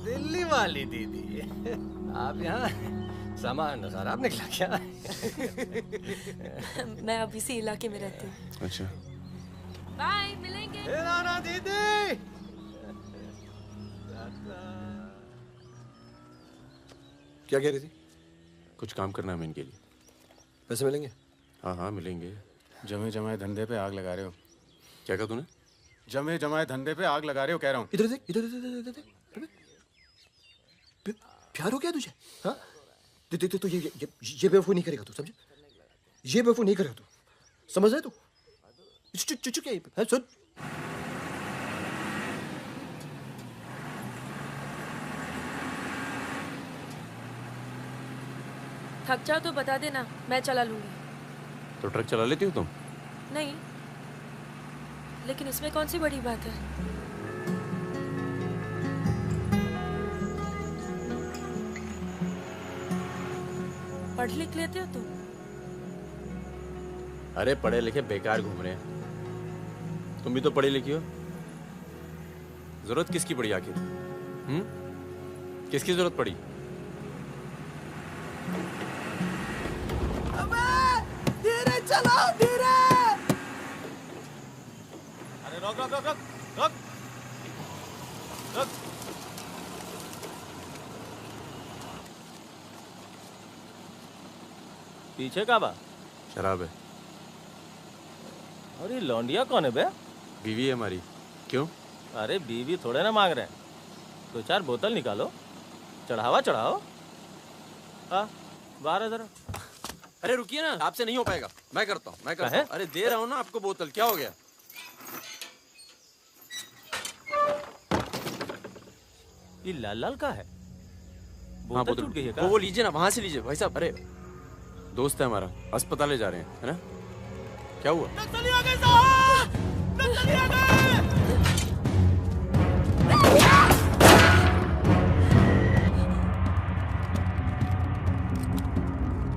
दिल्ली वाली दीदी, आप यहाँ सामान खराब निकला क्या? मैं अब इसी इलाके में रहती हूँ। अच्छा। बाय, मिलेंगे। नाना दीदी। क्या कह रही थी? कुछ काम करना है मैं इनके लिए। पैसे मिलेंगे? हाँ हाँ मिलेंगे। जमे जमाए धंधे पे आग लगा रहे हो। क्या कहा तूने? जमे जमाए धंधे पे आग लगा रहे हो कह रहा हूँ। इधर देख, इधर इधर प्यार हो गया तुझे? हाँ तो ये बेवकूफ नहीं करेगा तू, समझे? ये बेवकूफ नहीं करेगा तू, समझ रहे तू? चुप क्या सुन। थक जाओ तो बता देना, मैं चला लूंगी। तो ट्रक चला लेती हो तुम? नहीं, लेकिन इसमें कौन सी बड़ी बात है? पढ़ लिख लेते हो तुम? अरे पढ़े लिखे बेकार घूम रहे हैं। तुम भी तो पढ़ी लिखी हो। जरूरत किसकी पड़ी आखिर? किसकी जरूरत पड़ी? धीरे चलो, धीरे। अरे रोक रोक रोक रोक रोक रोक। पीछे का बा? शराब है। अरे लौंडिया कौन है बे? बीवी है हमारी। क्यों? अरे बीवी थोड़े ना मांग रहे हैं, 2-4 बोतल निकालो, चढ़ावा चढ़ाओ। हाँ बाहर है जरा। अरे रुकिए ना, आपसे नहीं हो पाएगा। मैं करता हूँ। अरे दे रहा हूँ ना आपको बोतल, क्या हो गया? ये लाल लाल का है? हाँ बोतल टूट गई है क्या? वो लीजिए ना, वहां से लीजिए भाई साहब। अरे दोस्त है हमारा, अस्पताल ले जा रहे हैं, है ना? क्या हुआ? नक्सली आ गए साहब! नक्सली आ गए!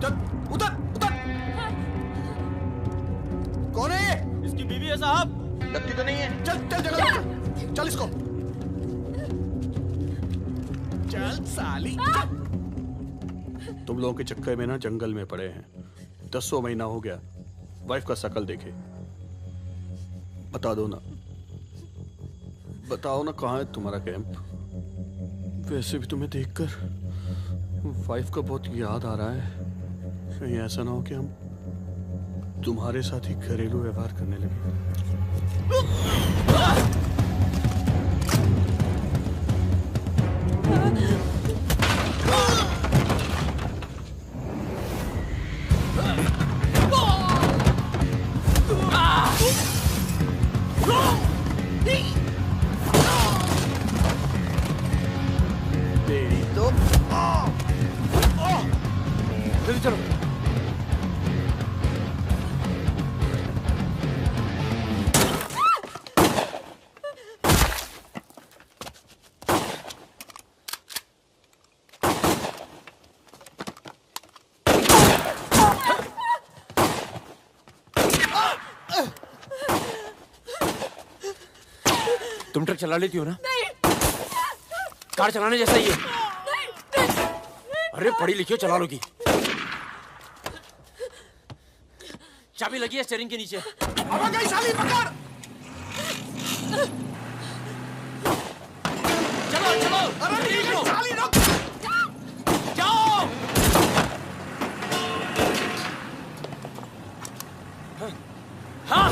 चल उतर उतर। कौन है ये? इसकी बीवी है साहब। लगती तो नहीं है। चल चल जगह पे। चल इसको। चल साली। तुम लोगों के चक्कर में ना जंगल में पड़े हैं। 10 महीना हो गया। वाइफ का शकल देखे। बता दो ना, बताओ ना कहाँ है तुम्हारा कैंप। वैसे भी तुम्हें देखकर वाइफ का बहुत याद आ रहा है। कहीं ऐसा ना हो कि हम तुम्हारे साथ ही घरेलू व्यवहार करने लगे। जल्दी चलो। तुम ट्रक चला लेती हो ना? नहीं। कार चलाने जैसा ही है। अरे पढ़ी लिखी हो, चला लोगी। चाबी लगी है स्टीयरिंग के नीचे। अब गई साली, पकड़। चलो चलो। अरे ठीक है साली, रुक। जाओ। हाँ।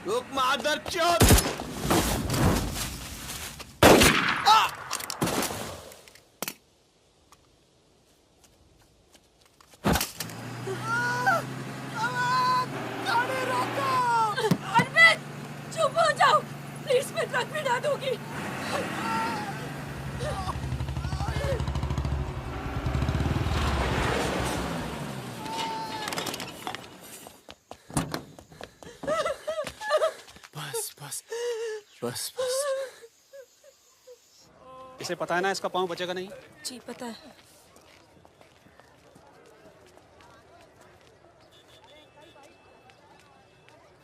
रुक मादर चोद। ट्रक में डाल दूंगी। बस बस बस बस। इसे पता है ना इसका पाँव बचेगा नहीं। जी पता है।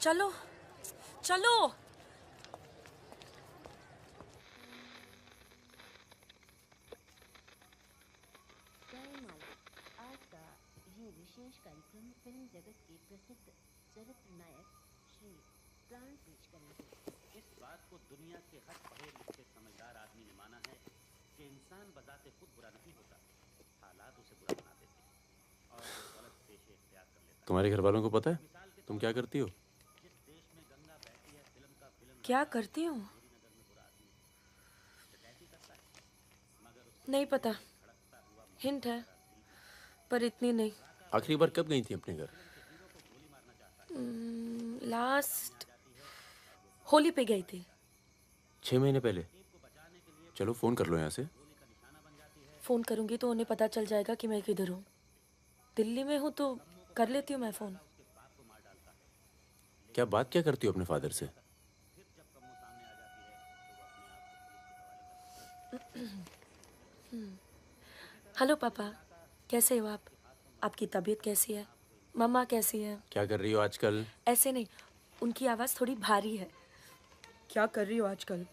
चलो चलो। कार्यक्रम फिल्म जगत के प्रसिद्ध चरित्र नायक श्री प्राण पेश करेंगे। इस बात को दुनिया के हर पढ़े लिखे समझदार आदमी ने माना है कि इंसान बजाते खुद बुरा नहीं होता, हालात उसे बुरा बना देते हैं और वो गलत पेशे इख्तियार कर लेता है। तुम्हारे घर वालों को पता है तुम क्या करती हो? क्या करती हूँ? नहीं पता, हिंट है पर इतनी नहीं। आखिरी बार कब गई थी अपने घर? लास्ट होली पे गई थी। 6 महीने पहले। चलो फोन कर लो यहाँ से। फोन करूंगी तो उन्हें पता चल जाएगा कि मैं किधर हूँ। दिल्ली में हूँ तो कर लेती हूँ मैं फोन। क्या बात क्या करती हो अपने फादर से? हेलो पापा, कैसे हो आप? आपकी तबीयत कैसी है? मम्मा कैसी है? क्या कर रही हो आजकल? ऐसे नहीं, उनकी आवाज़ थोड़ी भारी है। क्या कर रही हो आजकल?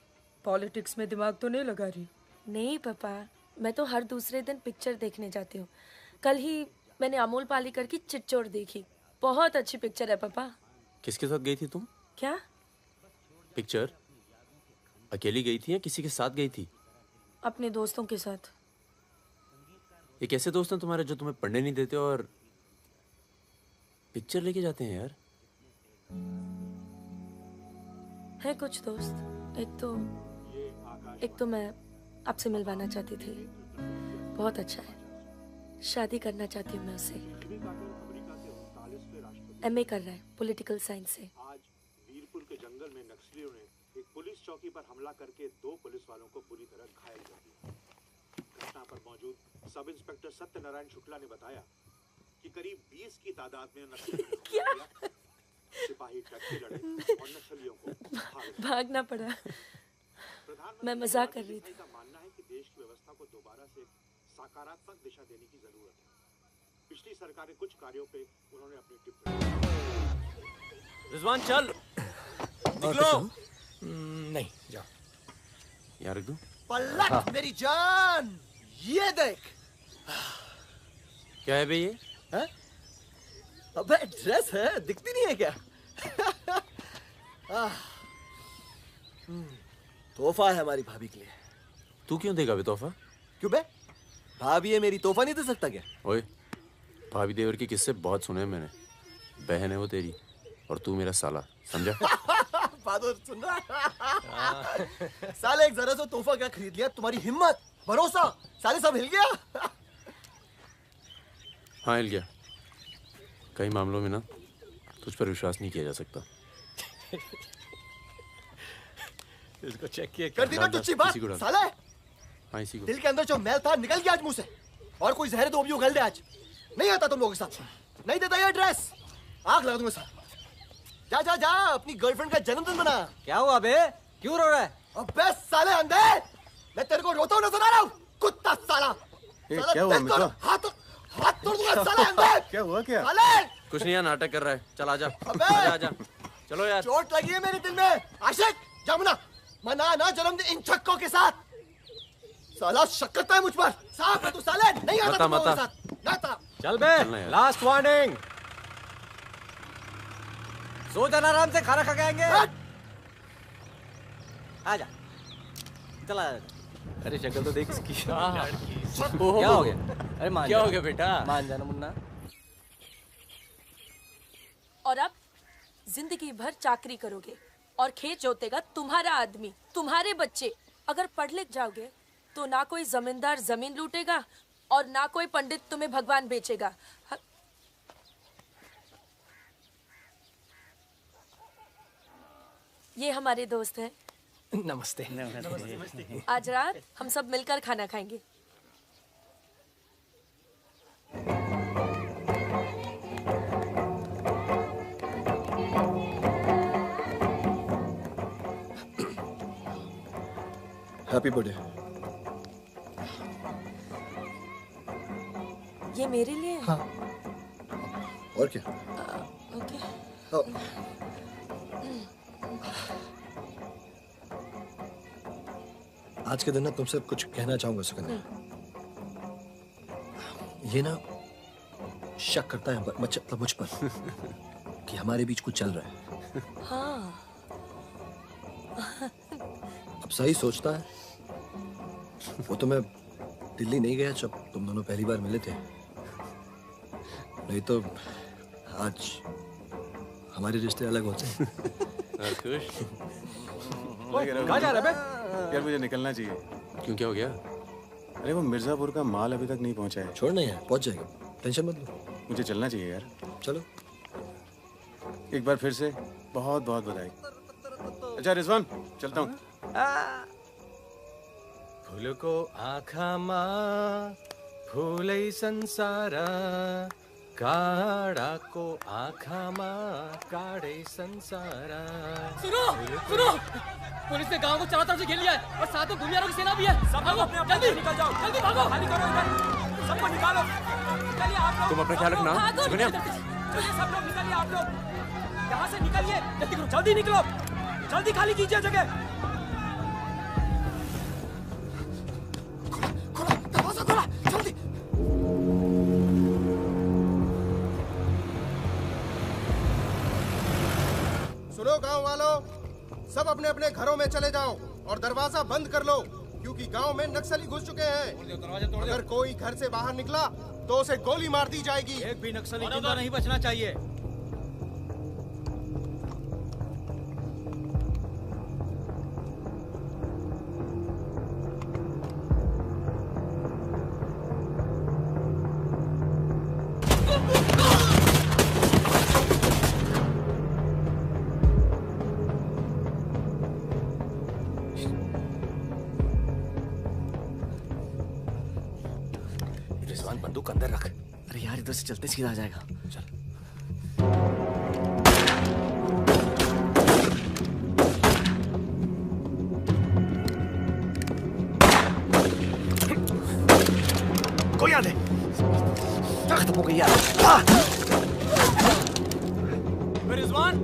पॉलिटिक्स में दिमाग तो नहीं लगा रही? नहीं पापा, मैं तो हर दूसरे दिन पिक्चर देखने जाती हूँ। कल ही मैंने अमोल पालेकर की चिट्चोड़ देखी। बहुत अच्छी पिक्चर है पापा। किसके साथ गई थी तुम? क्या? पिक्चर अकेली गई थी या किसी के साथ गई थी? अपने दोस्तों के साथ। ये कैसे दोस्त हैं तुम्हारे जो तुम्हें पढ़ने नहीं देते और पिक्चर लेके जाते हैं यार? है कुछ दोस्त। एक तो मैं आपसे मिलवाना चाहती थी। बहुत अच्छा है। शादी करना चाहती हूँ मैं उससे। MA कर रहा है पॉलिटिकल साइंस से। आज वीरपुर के जंगल में नक्सलियों ने एक पुलिस चौकी पर हमला करके 2 पुलिस वालों को बुरी तरह घायल कर दिया। घटना पर मौजूद सब इंस्पेक्टर सत्यनारायण शुक्ला ने बताया कि करीब 20 की तादाद में नक्सलियों ने हमला किया भागना पड़ा। मैं मजाक कर रही थी। मानना है कि देश की व्यवस्था को दोबारा से सकारात्मक दिशा देने की जरूरत है। पिछली सरकार के कुछ कार्यों पे उन्होंने अपनी टिप्पणी। रिजवान चल निकलो। नहीं जाओ। यहाँ रख दूं? पलट मेरी जान, ये देख। क्या है बे ये? है? अबे ड्रेस है, दिखती नहीं है क्या? तोहफा है हमारी भाभी के लिए। तू क्यों देगा बे तोहफा? क्यों बे? भाभी है मेरी, तोहफा नहीं दे सकता क्या? ओए, भाभी देवर के किस्से बहुत सुने हैं मैंने। बहन है वो तेरी और तू मेरा साला, समझा? बहादुर सुन रहा? साले एक जरा सा तोहफा क्या खरीद लिया? तुम्हारी हिम्मत, भरोसा, साले सब हिल गया। हाँ हिल गया। कई मामलों में ना तुझ पर विश्वास नहीं किया जा सकता। इसको चेक किए कर दी ना टुच्ची बात, साले। हाँ इसी को। दिल के अंदर जो मैल था निकल गया आज मुंह से। और कोई जहर दो भी उगल दे आज। नहीं आता तुम लोगों के साथ। नहीं देता ये ड्रेस, आग लगा दूंगा साथ। जा जा जा, अपनी गर्लफ्रेंड का जन्मदिन मना। क्या हुआ बे? क्यों रो रहा है? अबे साले अंधे, मैं तेरे को रोता हुआ नजर आ रहा हूँ, कुत्ता साला। क्या हुआ मित्रा? हाथ तोड़ दूंगा साले अंधे। क्या हुआ क्या? साले कुछ नहीं यार, नाटक कर रहा है। चल आजा। अबे आजा। चलो यार। चोट लगी है मेरे दिल में। आशिक जा मना ना जन्मदिन इन छक्कों के साथ। साला शक करता है मुझ पर। साफ है तू साले, नहीं आता तुम लोगों के साथ। नाता। चल बे, लास्ट वार्निंग। सो जाना आराम से, खाना खा के आएंगे। आजा, चला। अरे शक्ल तो देख इसकी। क्या हो गया? अरे मान क्या हो गया बेटा? मान जाना मुन्ना। और अब जिंदगी भर चाकरी करोगे और खेत जोतेगा तुम्हारा आदमी, तुम्हारे बच्चे। अगर पढ़ लिख जाओगे तो ना कोई जमींदार जमीन लूटेगा और ना कोई पंडित तुम्हें भगवान बेचेगा। ये हमारे दोस्त हैं। नमस्ते। नमस्ते। आज रात हम सब मिलकर खाना खाएंगे। Happy birthday. ये मेरे लिए है? हाँ। और क्या? ओके। आज के दिन ना तुमसे कुछ कहना चाहूंगा सुकन्या। ये ना शक करता है मतलब मुझ पर कि हमारे बीच कुछ चल रहा है। हाँ। अब सही सोचता है। वो तो मैं दिल्ली नहीं गया जब तुम दोनों पहली बार मिले थे। नहीं तो आज हमारे रिश्ते अलग होते हैं। खुश? कहाँ जा रहा है बे? यार मुझे निकलना चाहिए। क्यों, क्या हो गया? अरे वो मिर्जापुर का माल अभी तक नहीं पहुंचा है। छोड़ना यार, पहुंच जाएगा, टेंशन मत लो। मुझे चलना चाहिए यार। चलो। एक बार फिर से बहुत बहुत बधाई। अच्छा रिजवान, चलता हूँ। फूल को आखा माँ फूलै संसार, काड़ा को आखा माँ काड़े संसार। सुनो सुनो, पुलिस ने गांव को चारों तरफ से घेर लिया है और साथ में भूमियारों की सेना भी है। सब भागो, जल्दी निकल जाओ, जल्दी भागो, खाली करो इधर, सबको निकालो। निकलिए आप लोग। तुम अपना ख्याल रखना। सुकन्या, चलिए सब लोग निकलिए, आप लोग यहाँ से निकलिए, जल्दी करो, जल्दी निकलो, जल्दी खाली कीजिए जगह। दरवाजा खोला, जल्दी। सुनो गांव वालों, सब अपने अपने घरों में चले जाओ और दरवाजा बंद कर लो, क्योंकि गांव में नक्सली घुस चुके हैं। अगर कोई घर से बाहर निकला तो उसे गोली मार दी जाएगी। एक भी नक्सली जिंदा नहीं बचना चाहिए। रिजवान बंदूक अंदर रख। अरे यार इधर से चलते सीधा आ जाएगा। चल। गोलियां दे। ताकत हो गई यार। रिजवान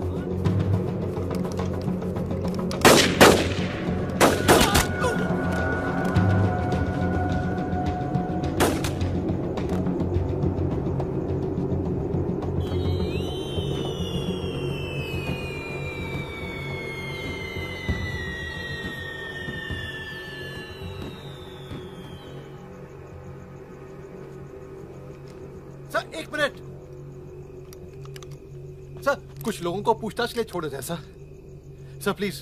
सर एक मिनट। सर कुछ लोगों को पूछताछ के लिए छोड़ देते हैं सर। Sir please.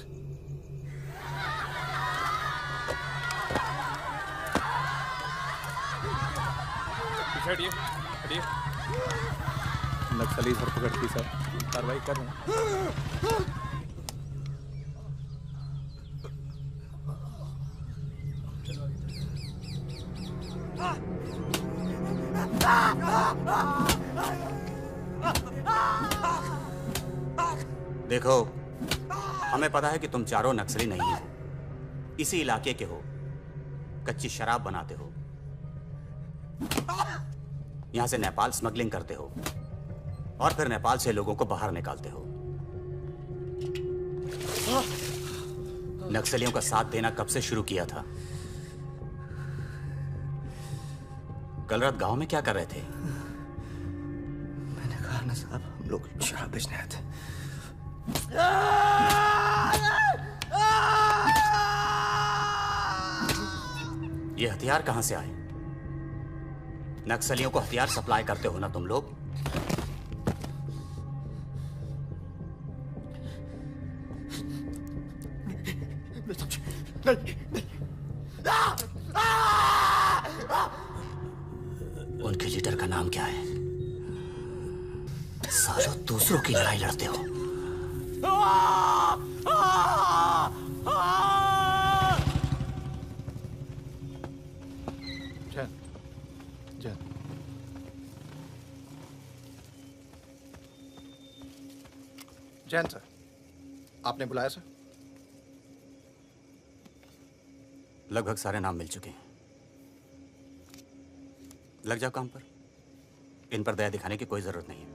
हटिए हटिए। नक्सली धरपकड़ की सर, कार्रवाई कर रहे हैं। देखो, हमें पता है कि तुम चारों नक्सली नहीं हो, इसी इलाके के हो, कच्ची शराब बनाते हो, यहां से नेपाल स्मगलिंग करते हो और फिर नेपाल से लोगों को बाहर निकालते हो। नक्सलियों का साथ देना कब से शुरू किया था? कल रात गांव में क्या कर रहे थे? मैंने कहा ना साहब, हम लोग शराब बेचने आए थे। ये हथियार कहां से आए? नक्सलियों को हथियार सप्लाई करते हो ना तुम लोग? उनके लीडर का नाम क्या है? सालों दूसरों की लड़ाई लड़ते हो। जैन, जैन सर, आपने बुलाया सर? लगभग सारे नाम मिल चुके हैं। लग जाओ काम पर। इन पर दया दिखाने की कोई जरूरत नहीं है।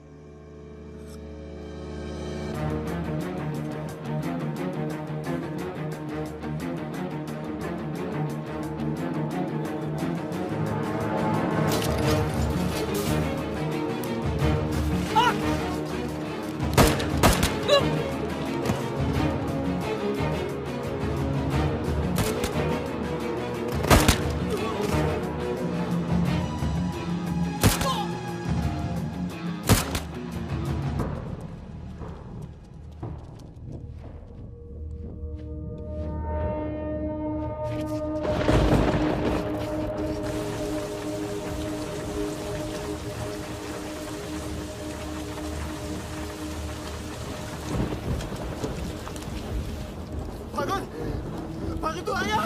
भागी तू आया?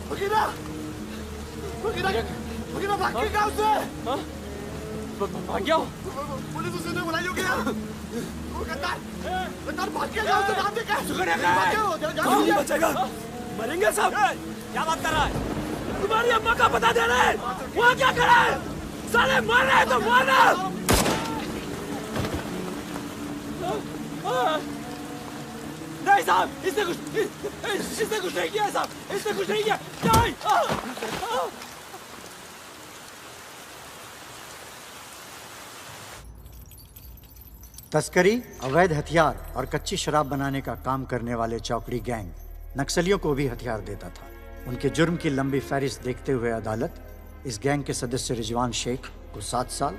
भगीना, भगीना, भगीना भाग के गाँव से। भाग गया? पुलिस उसे ने बुलाई होगी यार। वो गद्दार, गद्दार भाग के गाँव से नाम देखा। कौन नहीं बचेगा? मरेंगे सब। क्या बात कर रहा है? तुम्हारी अम्मा का पता दे रहे हैं। वहाँ क्या कर रहा है? साले मर रहे हैं तो मारना। नहीं साहब, इसने कुछ नहीं किया साहब, इसने कुछ नहीं किया। नहीं। तस्करी, अवैध हथियार और कच्ची शराब बनाने का काम करने वाले चौकड़ी गैंग नक्सलियों को भी हथियार देता था। उनके जुर्म की लंबी फहरिस्त देखते हुए अदालत इस गैंग के सदस्य रिजवान शेख को 7 साल,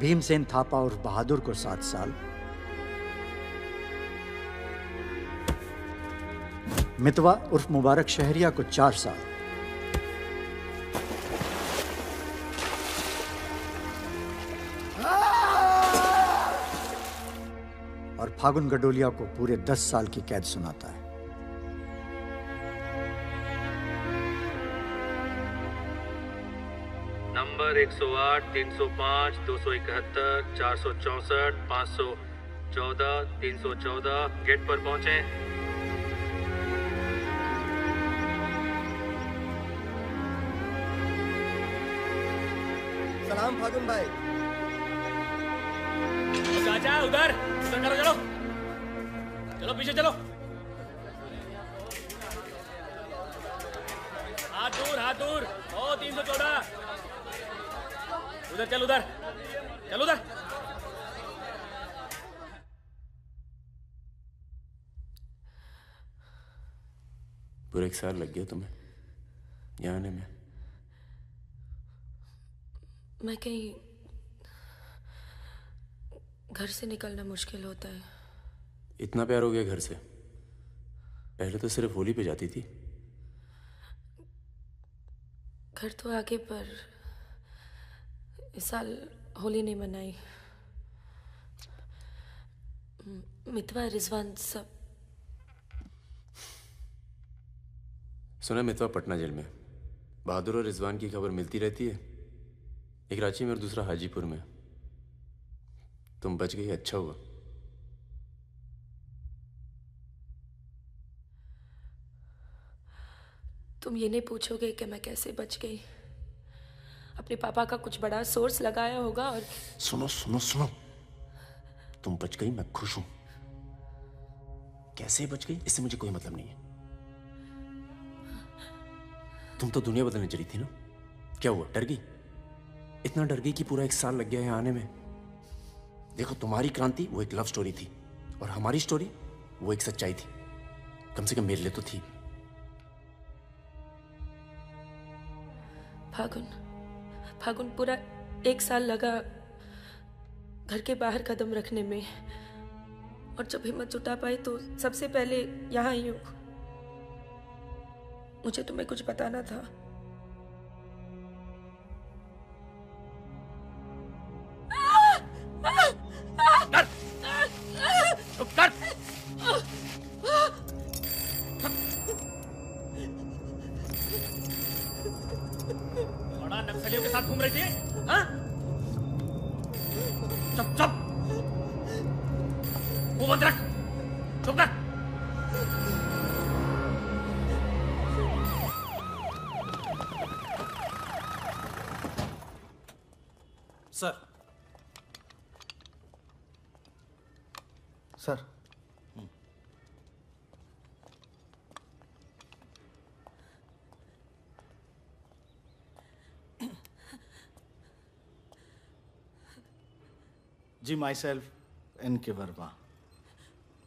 भीमसेन थापा उर्फ बहादुर को 7 साल, मितवा उर्फ मुबारक शहरिया को 4 साल और फागुन गडोलिया को पूरे 10 साल की कैद सुनाता है। नंबर 108, 305, 271, 464, 514, 314 गेट पर पहुंचे। प्रणाम फागुन भाई। चाचा उधर उधर करो, चलो चलो पीछे चलो। हाथ दूर। ओ 314 उधर चल, उधर चल, उधर। पूरा 1 साल लग गया तुम्हें यहाँ आने में। मैं कहीं घर से निकलना मुश्किल होता है। इतना प्यार हो गया घर से? पहले तो सिर्फ होली पे जाती थी। घर तो आगे, पर इस साल होली नहीं मनाई। मितवा रिजवान सब। सुना मितवा पटना जेल में। बहादुर और रिजवान की खबर मिलती रहती है, एक रांची में और दूसरा हाजीपुर में। तुम बच गई, अच्छा हुआ। तुम ये नहीं पूछोगे कि मैं कैसे बच गई? अपने पापा का कुछ बड़ा सोर्स लगाया होगा और सुनो सुनो सुनो, तुम बच गई, मैं खुश हूं। कैसे बच गई इससे मुझे कोई मतलब नहीं है। तुम तो दुनिया बदलने चली थी ना, क्या हुआ, डर गई? इतना डर गई कि पूरा 1 साल लग गया है आने में। देखो, तुम्हारी क्रांति वो एक लव स्टोरी थी और हमारी स्टोरी वो एक सच्चाई थी। कम से कम मेरे लिए तो थी। फागुन पूरा 1 साल लगा घर के बाहर कदम रखने में, और जब हिम्मत जुटा पाई तो सबसे पहले यहाँ आई हूँ। मुझे तुम्हें कुछ बताना था। चुप कर। बड़ा नक्सलियों के साथ घूम रही थी, हाँ? चुप। मुंह बंद रख, चुप कर। सर जी, myself N.K. Verma,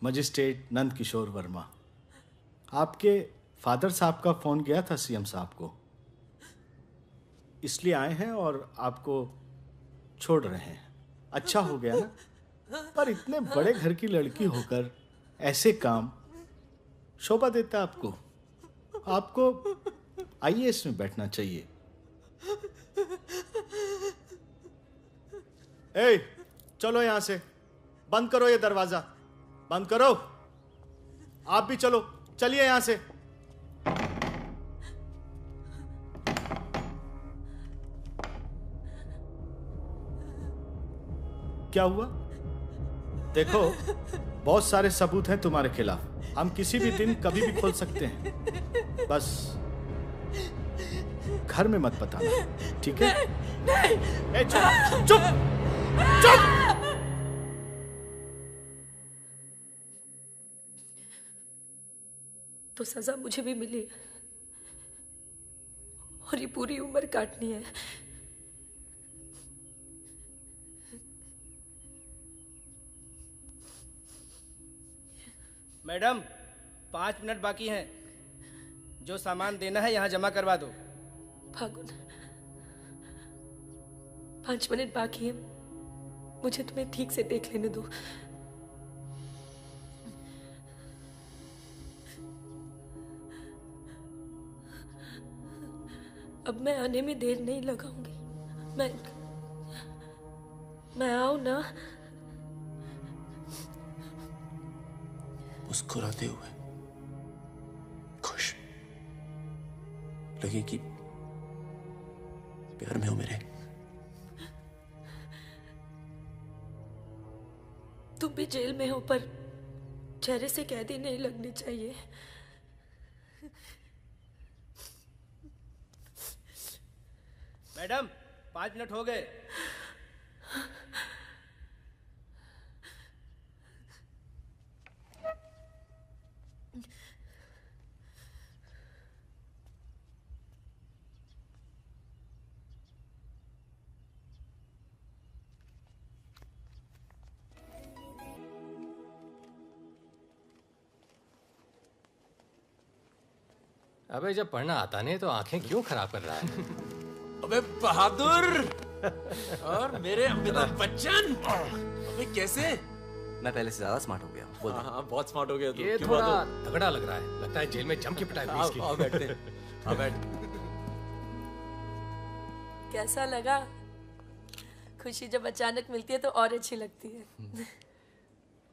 magistrate Nand Kishore Verma. आपके फादर साहब का फ़ोन गया था सीएम साहब को, इसलिए आए हैं और आपको छोड़ रहे हैं। अच्छा हो गया ना, पर इतने बड़े घर की लड़की होकर ऐसे काम शोभा देता आपको। आपको IAS में बैठना चाहिए। ए, चलो यहां से, बंद करो ये दरवाजा, बंद करो। आप भी चलो, चलिए यहां से। क्या हुआ? देखो, बहुत सारे सबूत हैं तुम्हारे खिलाफ। हम किसी भी दिन कभी भी खोल सकते हैं। बस घर में मत बताना, ठीक है? ए, चुप चुप चुप। तो सजा मुझे भी मिली और ये पूरी उम्र काटनी है। मैडम, 5 मिनट बाकी हैं। जो सामान देना है यहाँ जमा करवा दो। फागुन, 5 मिनट बाकी है, मुझे तुम्हें ठीक से देख लेने दो। अब मैं आने में देर नहीं लगाऊंगी। मैं आऊं ना? मुस्कुराते हुए, खुश, लगे कि प्यार में हो मेरे। तुम भी जेल में हो, पर चेहरे से कैदी नहीं लगनी चाहिए। मैडम, 5 मिनट हो गए। अबे जब पढ़ना आता नहीं तो आंखें क्यों खराब कर रहा है? अबे बहादुर और मेरे अमिताभ बच्चन, अबे कैसे? मैं पहले से ज्यादा स्मार्ट हो गया। बोल दे। हाँ बहुत स्मार्ट हो गया तू। ये क्यों थोड़ा बहादुर? तगड़ा लग रहा है, लगता है जेल में जम के पिटाई हुई इसकी। आओ बैठते हैं। आओ बैठ। कैसा लगा? खुशी जब अचानक मिलती है तो और अच्छी लगती है।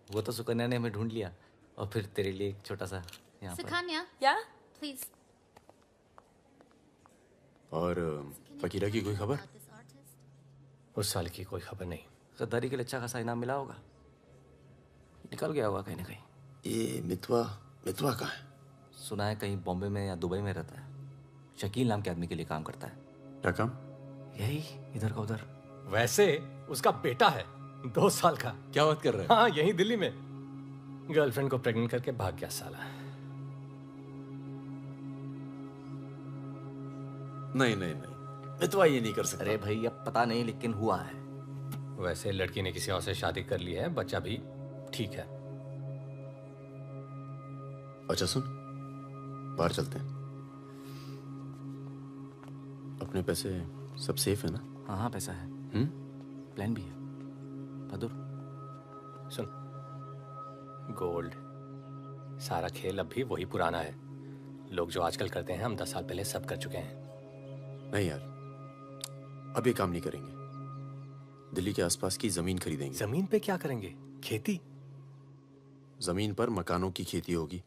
वो तो सुकन्या ने हमें ढूंढ लिया और फिर तेरे लिए एक छोटा सा यहाँ पर। सुकन्या, या प्लीज। और फकीरा की कोई खबर? उस साल की कोई खबर नहीं। गद्दारी के लिए अच्छा खासा इनाम मिला होगा, निकल गया होगा कहीं ना कहीं। ये मितवा कहाँ है? सुना है कहीं बॉम्बे में या दुबई में रहता है। शकील नाम के आदमी के लिए काम करता है। क्या काम? यही इधर का उधर। वैसे उसका बेटा है 2 साल का। क्या बात कर रहे हैं? हाँ यही दिल्ली में गर्लफ्रेंड को प्रेग्नेंट करके भाग गया साला। नहीं मितवा ये नहीं कर सकता। अरे भाई अब पता नहीं लेकिन हुआ है। वैसे लड़की ने किसी और से शादी कर ली है, बच्चा भी ठीक है। अच्छा सुन, बाहर चलते हैं। अपने पैसे सब सेफ है ना? हाँ पैसा है। प्लान भी है। बहादुर सुन, गोल्ड सारा खेल अब भी वही पुराना है। लोग जो आजकल करते हैं हम 10 साल पहले सब कर चुके हैं। नहीं यार, अब ये काम नहीं करेंगे। दिल्ली के आसपास की जमीन खरीदेंगे। जमीन पे क्या करेंगे? खेती? जमीन पर मकानों की खेती होगी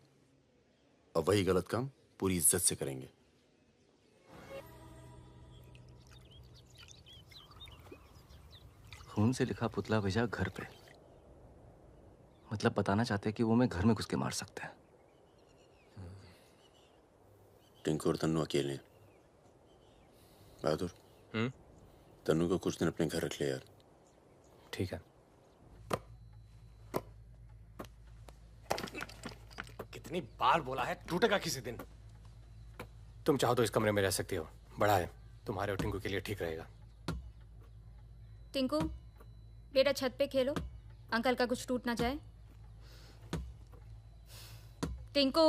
और वही गलत काम पूरी इज्जत से करेंगे। खून से लिखा पुतला भेजा घर पे, मतलब बताना चाहते हैं कि वो मैं घर में घुस के मार सकते हैं। टिंकू और तन्नू अकेले हैं। बहादुर, तन्नू को कुछ दिन अपने घर रख ले यार। ठीक है। कितनी बार बोला है टूटेगा किसी दिन। तुम चाहो तो इस कमरे में रह सकती हो, बड़ा है, तुम्हारे और टिंकू के लिए ठीक रहेगा। टिंकू बेटा छत पे खेलो, अंकल का कुछ टूट ना जाए। टिंकू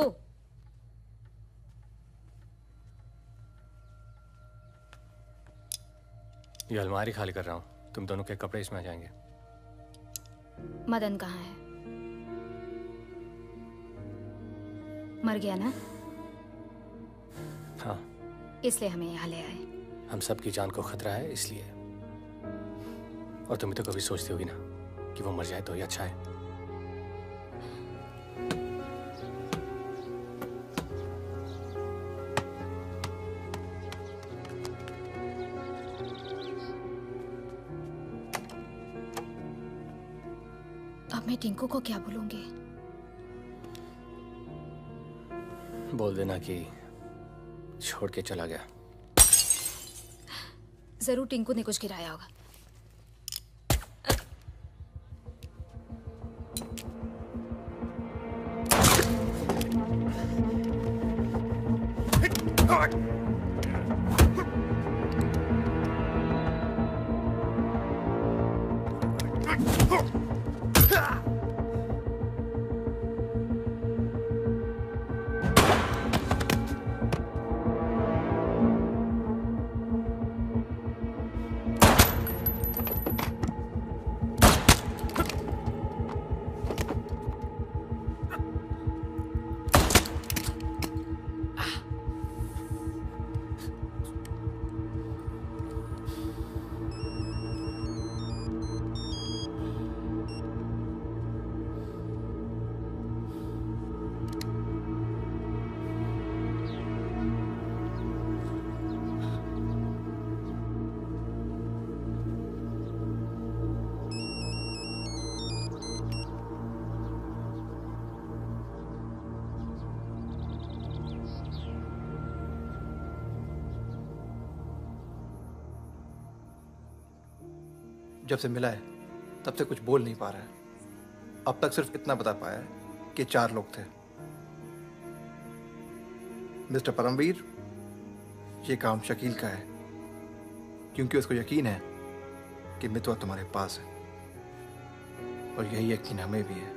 ये अलमारी खाली कर रहा हूँ, तुम दोनों के कपड़े इसमें आ जाएंगे। मदन कहाँ है? मर गया ना? हाँ, इसलिए हमें यहाँ ले आए। हम सबकी जान को खतरा है इसलिए। और तुम तो कभी सोचती होगी ना कि वो मर जाए तो ही अच्छा है। अब मैं टिंकू को क्या बोलूंगी? बोल देना कि छोड़ के चला गया। जरूर टिंकू ने कुछ गिराया होगा। जब से मिला है तब से कुछ बोल नहीं पा रहा है। अब तक सिर्फ इतना बता पाया है कि 4 लोग थे। मिस्टर परमवीर, ये काम शकील का है क्योंकि उसको यकीन है कि मितवा तुम्हारे पास है और यही यकीन हमें भी है।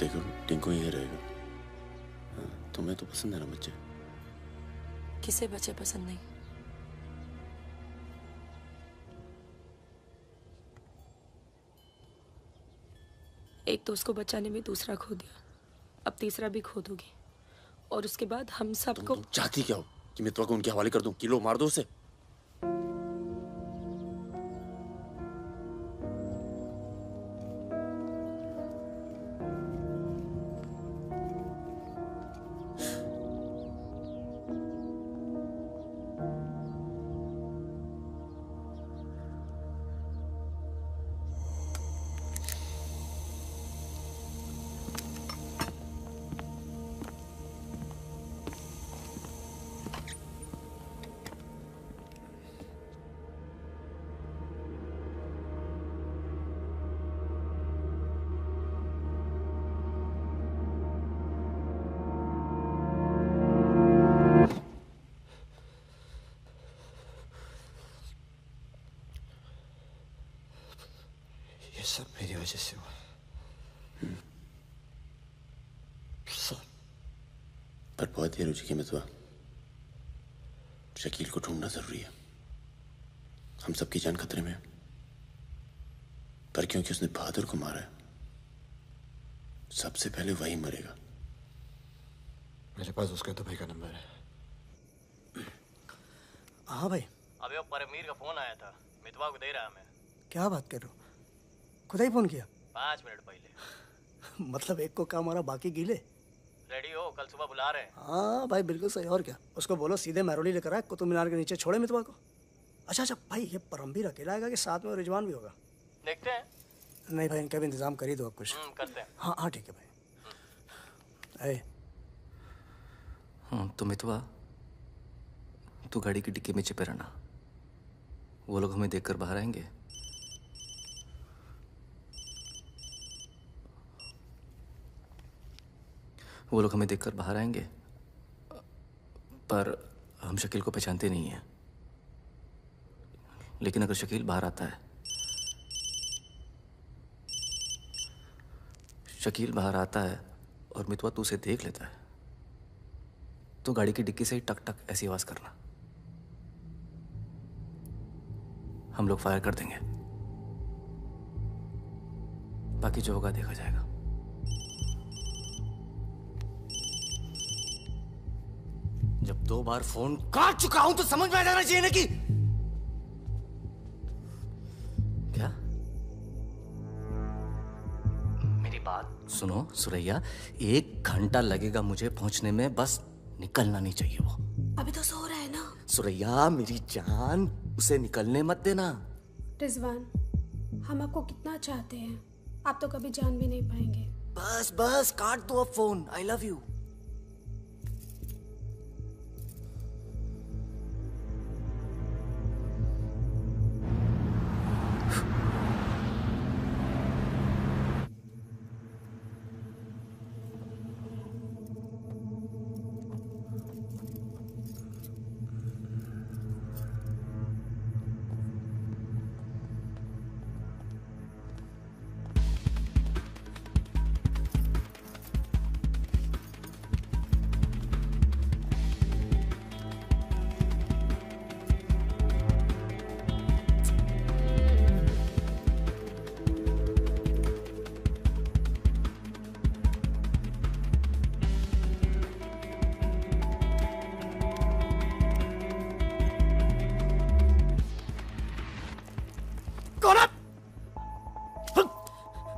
देखो टिंकू यही रहेगा। हाँ, तुम्हें तो पसंद है ना बच्चे? किसे बच्चे पसंद नहीं? एक तो उसको बचाने में दूसरा खो दिया, अब तीसरा भी खो दोगी, और उसके बाद हम सबको। तुम चाहती क्या हो कि मैं को उनके हवाले कर दूं? किलो मार दो उसे। ये सब मेरी वजह से हुआ। सब। पर बहुत देर हो चुकी है मितवा। शकील को ढूंढना जरूरी है। हम सबकी जान खतरे में है। पर क्योंकि उसने बहादुर को मारा है, सबसे पहले वही मरेगा। मेरे पास उसका दुबई का नंबर है। हाँ भाई। अबे वो परमीर का फोन आया था, मितवा को दे रहा मैं। क्या बात कर रहे हो? खुदा ही फोन किया? 5 मिनट पहले। मतलब एक को काम हमारा बाकी गीले। रेडी हो, कल सुबह बुला रहे हैं। हाँ भाई बिल्कुल सही। और क्या, उसको बोलो सीधे महरौली लेकर आए, कुतुब मीनार के नीचे छोड़े मितवा को। अच्छा भाई, ये परमवीर अकेला आएगा कि साथ में रिजवान भी होगा? देखते हैं। नहीं भाई, इनका भी इंतजाम कर ही दो आप कुछ। करते हैं। हाँ हाँ ठीक है भाई। तो मितवा, तू गाड़ी की डिक्की में छिपे रहना। वो लोग हमें देखकर बाहर आएंगे। वो लोग हमें देखकर बाहर आएंगे, पर हम शकील को पहचानते नहीं हैं। लेकिन अगर शकील बाहर आता है, शकील बाहर आता है और मितवा तू उसे देख लेता है, तो गाड़ी की डिक्की से ही टक टक ऐसी आवाज करना। हम लोग फायर कर देंगे, बाकी जो होगा देखा जाएगा। जब 2 बार फोन काट चुका हूं तो समझ में आ जाना चाहिए ना कि क्या। मेरी बात सुनो सुरैया, 1 घंटा लगेगा मुझे पहुंचने में, बस निकलना नहीं चाहिए वो। अभी तो सो रहा है ना। सुरैया मेरी जान, उसे निकलने मत देना। रिजवान, हम आपको कितना चाहते हैं, आप तो कभी जान भी नहीं पाएंगे। बस बस काट दो अब फोन। I love you.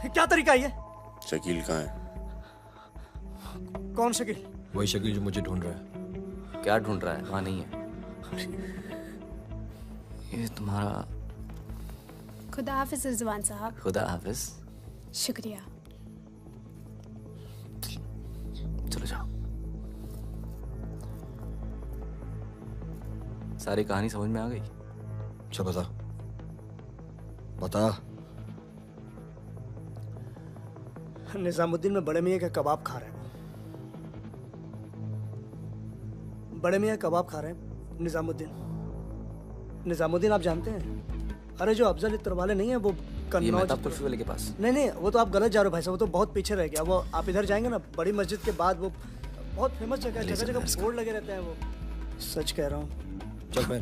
क्या तरीका है? शकील कहाँ है? कौन शकील? वही शकील जो मुझे ढूंढ रहा है। क्या ढूंढ रहा है? वहां नहीं है। ये तुम्हारा। खुदा हाफिज रिजवान साहब। खुदा हाफिज। शुक्रिया। चलो जाओ। सारी कहानी समझ में आ गई? अच्छा बता बता। निजामुद्दीन में बड़े मियाँ का कबाब खा रहे हैं। बड़े मियाँ कबाब खा रहे हैं। निजामुद्दीन, निजामुद्दीन आप जानते हैं? अरे जो अफजल इत्र वाले नहीं है, वो कन्नौज मेहताब कुल्फी वाले के पास। नहीं नहीं, वो तो आप गलत जा रहे हो भाई साहब, वो तो बहुत पीछे रह गया। वो आप इधर जाएंगे ना, बड़ी मस्जिद के बाद वो बहुत फेमस जगह है, जगह जगह बोर्ड लगे रहते हैं वो। सच कह रहा हूँ। चल बहन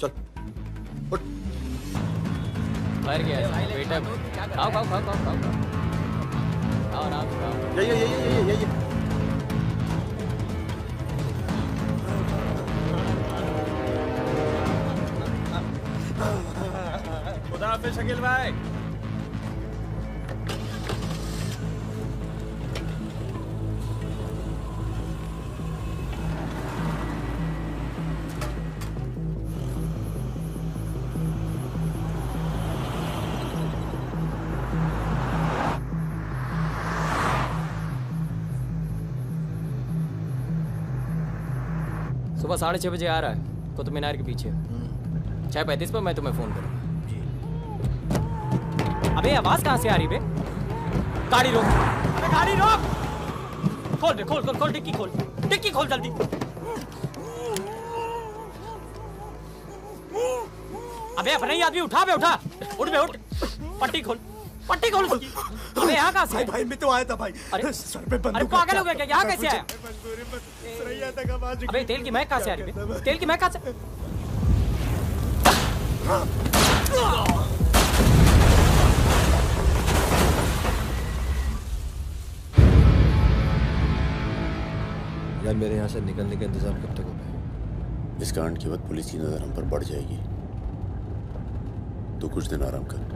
चल उठ। मर गया बेटा। खाओ खाओ खाओ खाओ खाओ खाओ आराम से खाओ। ये खुदा हाफिज शकील भाई। सुबह 6:30 बजे आ रहा है कुतुब मीनार के पीछे। 6:35 पर मैं तुम्हें फोन करूँगा। अबे आवाज कहाँ से आ रही बे? गाड़ी रोक, अबे गाड़ी रोक। खोल बे, खोल खोल खोल, डिक्की खोल, डिक्की खोल जल्दी। अबे अपना ही आदमी उठा बे, उठा, उठ बे उठ। पट्टी खोल, पट्टी खोल उसकी। अबे यहाँ कहाँ से? भाई मैं तो आया था भाई। अरे सर पे बंदूक। अरे पागल हो गया क्या? यहाँ कैसे आया? अबे अबे तेल की महक कहाँ से आ रही है? तेल की महक कहाँ से? यार मेरे यहाँ से निकलने का इंतजाम कब तक होगा? इस कांड के बाद पुलिस की नजर हम पर बढ़ जाएगी, तो कुछ दिन आराम कर।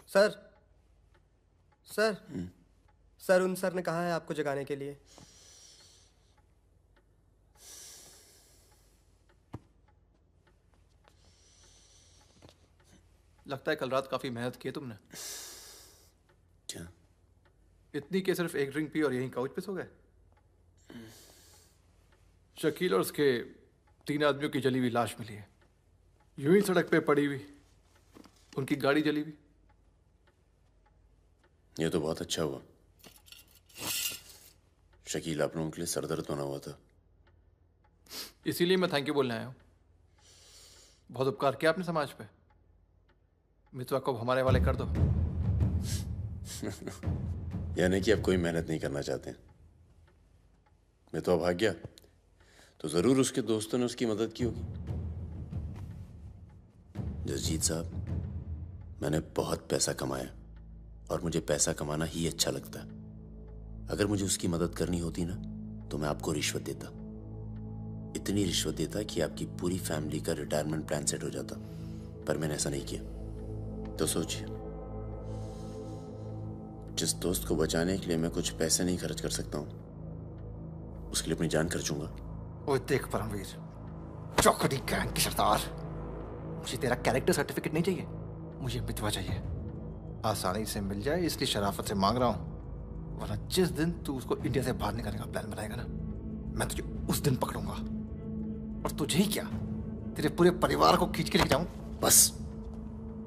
सर सर सर उन सर ने कहा है आपको जगाने के लिए। लगता है कल रात काफी मेहनत की है तुमने। क्या? इतनी कि सिर्फ एक ड्रिंक पी और यहीं काउच पे सो गए? शकील और उसके 3 आदमियों की जली हुई लाश मिली है, यूं ही सड़क पे पड़ी हुई। उनकी गाड़ी जली हुई। ये तो बहुत अच्छा हुआ। शकील आप लोगों के लिए सरदर्द बना हुआ था। इसीलिए मैं थैंक यू बोलने आया हूँ। बहुत उपकार किया आपने समाज पे। मितवा को हमारे वाले कर दो। यानी कि आप कोई मेहनत नहीं करना चाहते। मितवा भाग गया तो जरूर उसके दोस्तों ने उसकी मदद की होगी। जसजीत साहब, मैंने बहुत पैसा कमाया और मुझे पैसा कमाना ही अच्छा लगता है। अगर मुझे उसकी मदद करनी होती ना तो मैं आपको रिश्वत देता, इतनी रिश्वत देता कि आपकी पूरी फैमिली का रिटायरमेंट प्लान सेट हो जाता। पर मैंने ऐसा नहीं किया। तो सोचिए, जिस दोस्त को बचाने के लिए मैं कुछ पैसे नहीं खर्च कर सकता हूं, उसके लिए अपनी जान खर्चूंगा। ओए देख परमवीर, चौकड़ी गैंग की सरदार, मुझे तेरा कैरेक्टर सर्टिफिकेट नहीं चाहिए, मुझे मितवा चाहिए। आसानी से मिल जाए इसलिए शराफत से मांग रहा हूं, वरना जिस दिन तू उसको इंडिया से बाहर निकालने का प्लान बनाएगा ना, मैं तुझे उस दिन पकड़ूंगा। और तुझे ही क्या, तेरे पूरे परिवार को खींच के लेके जाऊं। बस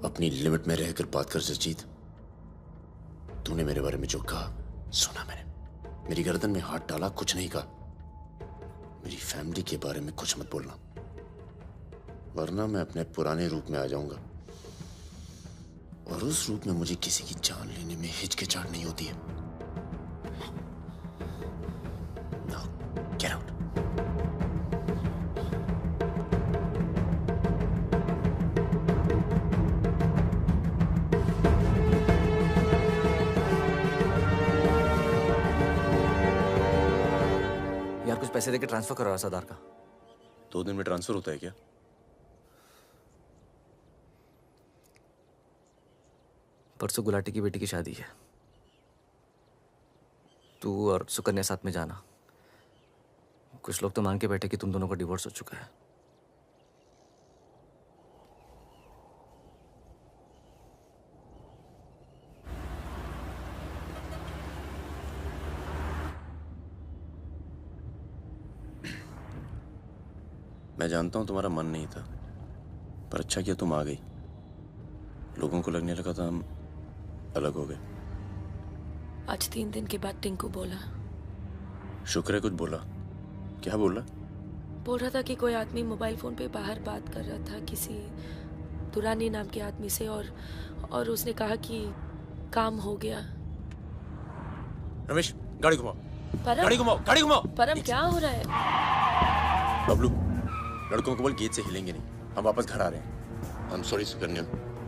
अपनी लिमिट में रहकर बात कर जसजीत। तूने मेरे बारे में जो कहा सुना मैंने, मेरी गर्दन में हाथ डाला, कुछ नहीं कहा। मेरी फैमिली के बारे में कुछ मत बोलना, वरना मैं अपने पुराने रूप में आ जाऊंगा। और उस रूप में मुझे किसी की जान लेने में हिचकिचाहट नहीं होती है। Now, get out. यार कुछ पैसे देके ट्रांसफर करो सरदार का। 2 दिन में ट्रांसफर होता है क्या? परसों गुलाटी की बेटी की शादी है, तू और सुकन्या साथ में जाना। कुछ लोग तो मान के बैठे कि तुम दोनों का डिवोर्स हो चुका है। मैं जानता हूं तुम्हारा मन नहीं था, पर अच्छा किया तुम आ गई। लोगों को लगने लगा था हम अलग हो गए। आज 3 दिन के बाद टिंकू बोला। शुक्र है कुछ बोला। क्या बोला? बोल रहा था कि कोई आदमी मोबाइल फोन पे बाहर बात कर रहा था किसी दुरानी नाम के आदमी से, और उसने कहा कि काम हो गया। रमेश, गाड़ी घुमाओ। परम, गाड़ी घुमाओ, गाड़ी घुमाओ। परम क्या हो रहा है? बबलू, लड़कों को बोल गेट से हिलेंगे नहीं, हम वापस घर आ रहे हैं। I'm sorry सुकन्या,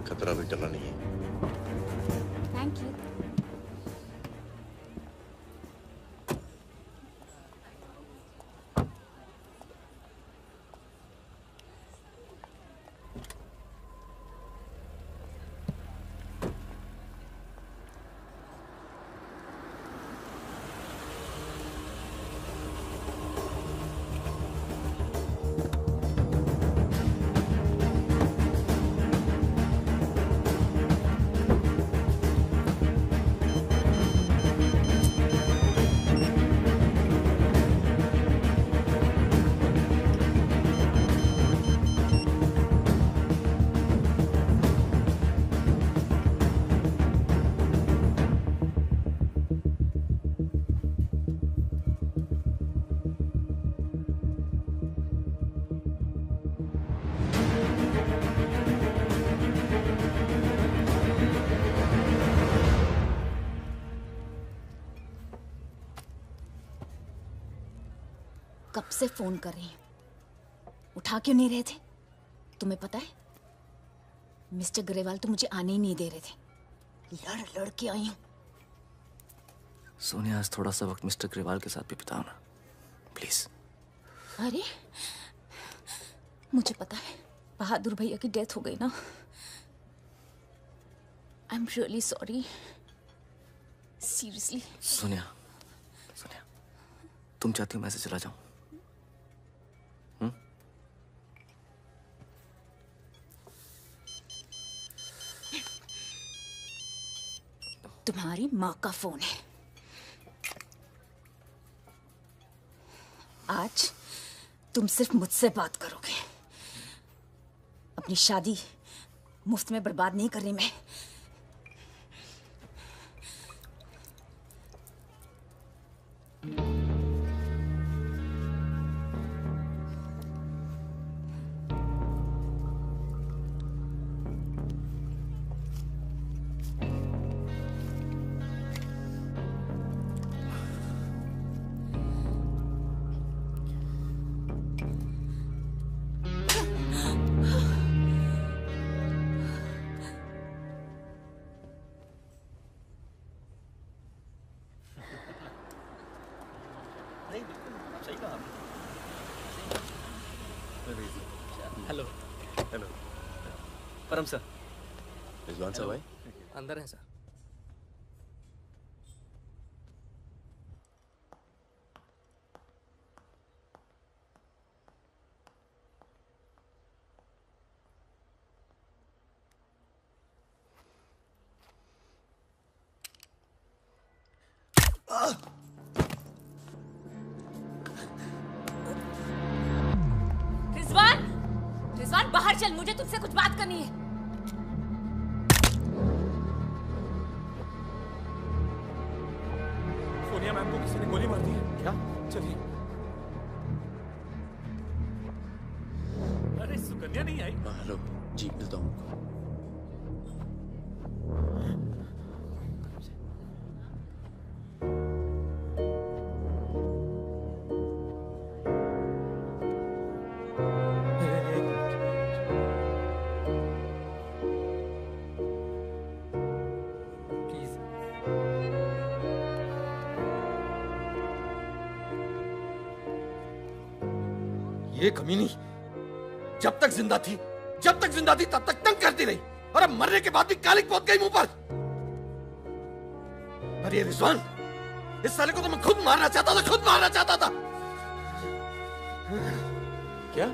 खतरा भी टला नहीं है। Thank you. कब से फोन कर रही हूं, उठा क्यों नहीं रहे थे? तुम्हें पता है मिस्टर ग्रेवाल तो मुझे आने ही नहीं दे रहे थे, लड़ लड़ के आई हूं। सोनिया, आज थोड़ा सा वक्त मिस्टर ग्रेवाल के साथ भी बिताओ ना, प्लीज। अरे मुझे पता है बहादुर भैया की डेथ हो गई ना। I am really sorry, seriously. Sonia, Sonia, तुम चाहती हो मैं से चला जाऊं? तुम्हारी माँ का फोन है। आज तुम सिर्फ मुझसे बात करोगे। अपनी शादी मुफ्त में बर्बाद नहीं कर रही मैं। हेलो। हेलो परम सर। रिजवान साहब भाई अंदर हैं सर। रिजवान, रिजवान बाहर चल, मुझे तुझसे कुछ बात करनी है। सोनिया मैम को किसी ने गोली मार दी है। क्या? चलिए। अरे सुकन्या नहीं आई? हेलो जी, मिलता हूँ उनको। ये कमीनी जब तक जिंदा थी तब तक तंग करती रही, और अब मरने के बाद भी कालिक पहुंच गई मुंह पर। पर ये रिजवान, इस साले को तो मैं खुद मारना चाहता था। क्या?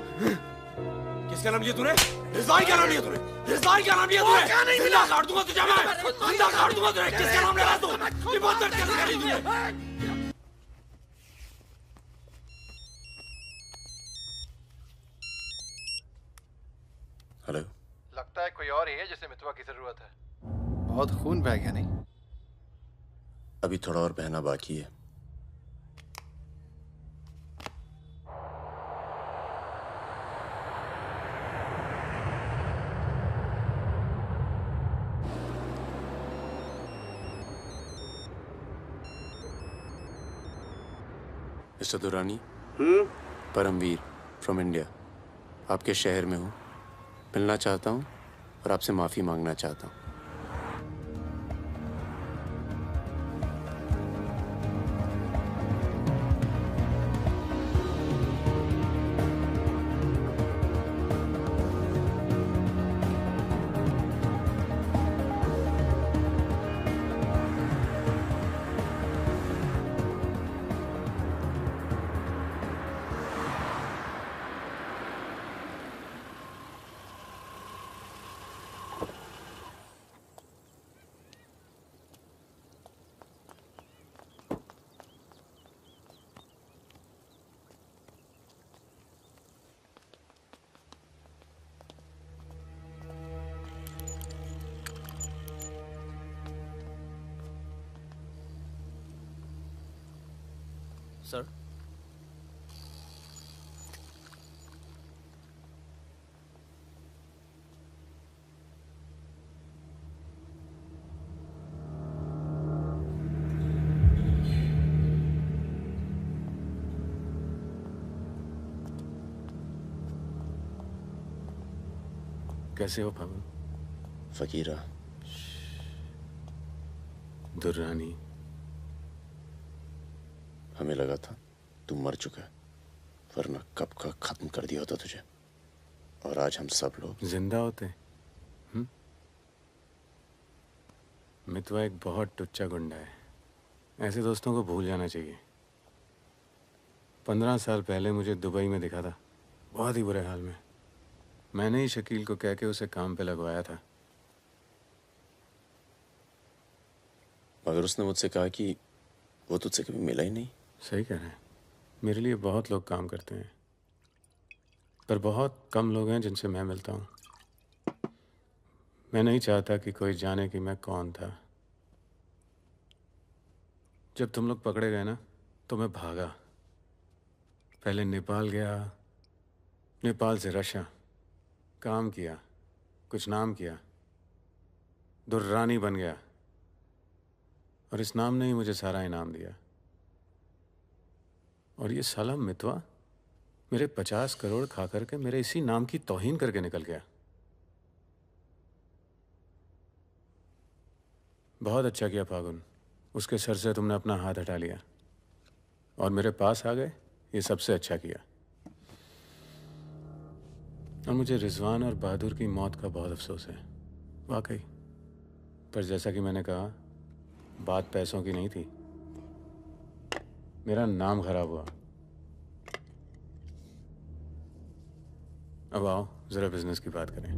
किसका नाम लिया तूने? रिजवान क्या नाम लिया तूने? जिंदा काट दूंगा तुझे मैं। जिंदा काट दूंगा तुझे। किसका नाम ले रहा तू? इबादत कैसे करी तूने? हेलो। लगता है कोई और ही है जिसे मितवा की जरूरत है। बहुत खून बह गया नहीं? अभी थोड़ा और बहना बाकी है। Mister Durrani, Paramvir from India, आपके शहर में हूँ, मिलना चाहता हूँ और आपसे माफ़ी मांगना चाहता हूँ। सर, कैसे हो फागुन? फकीरा, दुर्रानी, हमें लगा था तू मर चुका है, वरना कब का खत्म कर दिया होता तुझे। और आज हम सब लोग जिंदा होते हैं। मितवा एक बहुत टुच्चा गुंडा है, ऐसे दोस्तों को भूल जाना चाहिए। 15 साल पहले मुझे दुबई में दिखा था, बहुत ही बुरे हाल में। मैंने ही शकील को कह के उसे काम पे लगवाया था। मगर उसने मुझसे कहा कि वो तुझसे कभी मिला ही नहीं। सही कह रहे हैं, मेरे लिए बहुत लोग काम करते हैं, पर बहुत कम लोग हैं जिनसे मैं मिलता हूँ। मैं नहीं चाहता कि कोई जाने कि मैं कौन था। जब तुम लोग पकड़े गए ना, तो मैं भागा। पहले नेपाल गया, नेपाल से रशिया, काम किया, कुछ नाम किया, दुर्रानी बन गया, और इस नाम ने ही मुझे सारा इनाम दिया। और ये साला मितवा मेरे 50 करोड़ खा करके मेरे इसी नाम की तौहीन करके निकल गया। बहुत अच्छा किया फागुन, उसके सर से तुमने अपना हाथ हटा लिया और मेरे पास आ गए, ये सबसे अच्छा किया। और मुझे रिजवान और बहादुर की मौत का बहुत अफसोस है, वाकई। पर जैसा कि मैंने कहा, बात पैसों की नहीं थी, मेरा नाम खराब हुआ। अब आओ जरा बिजनेस की बात करें।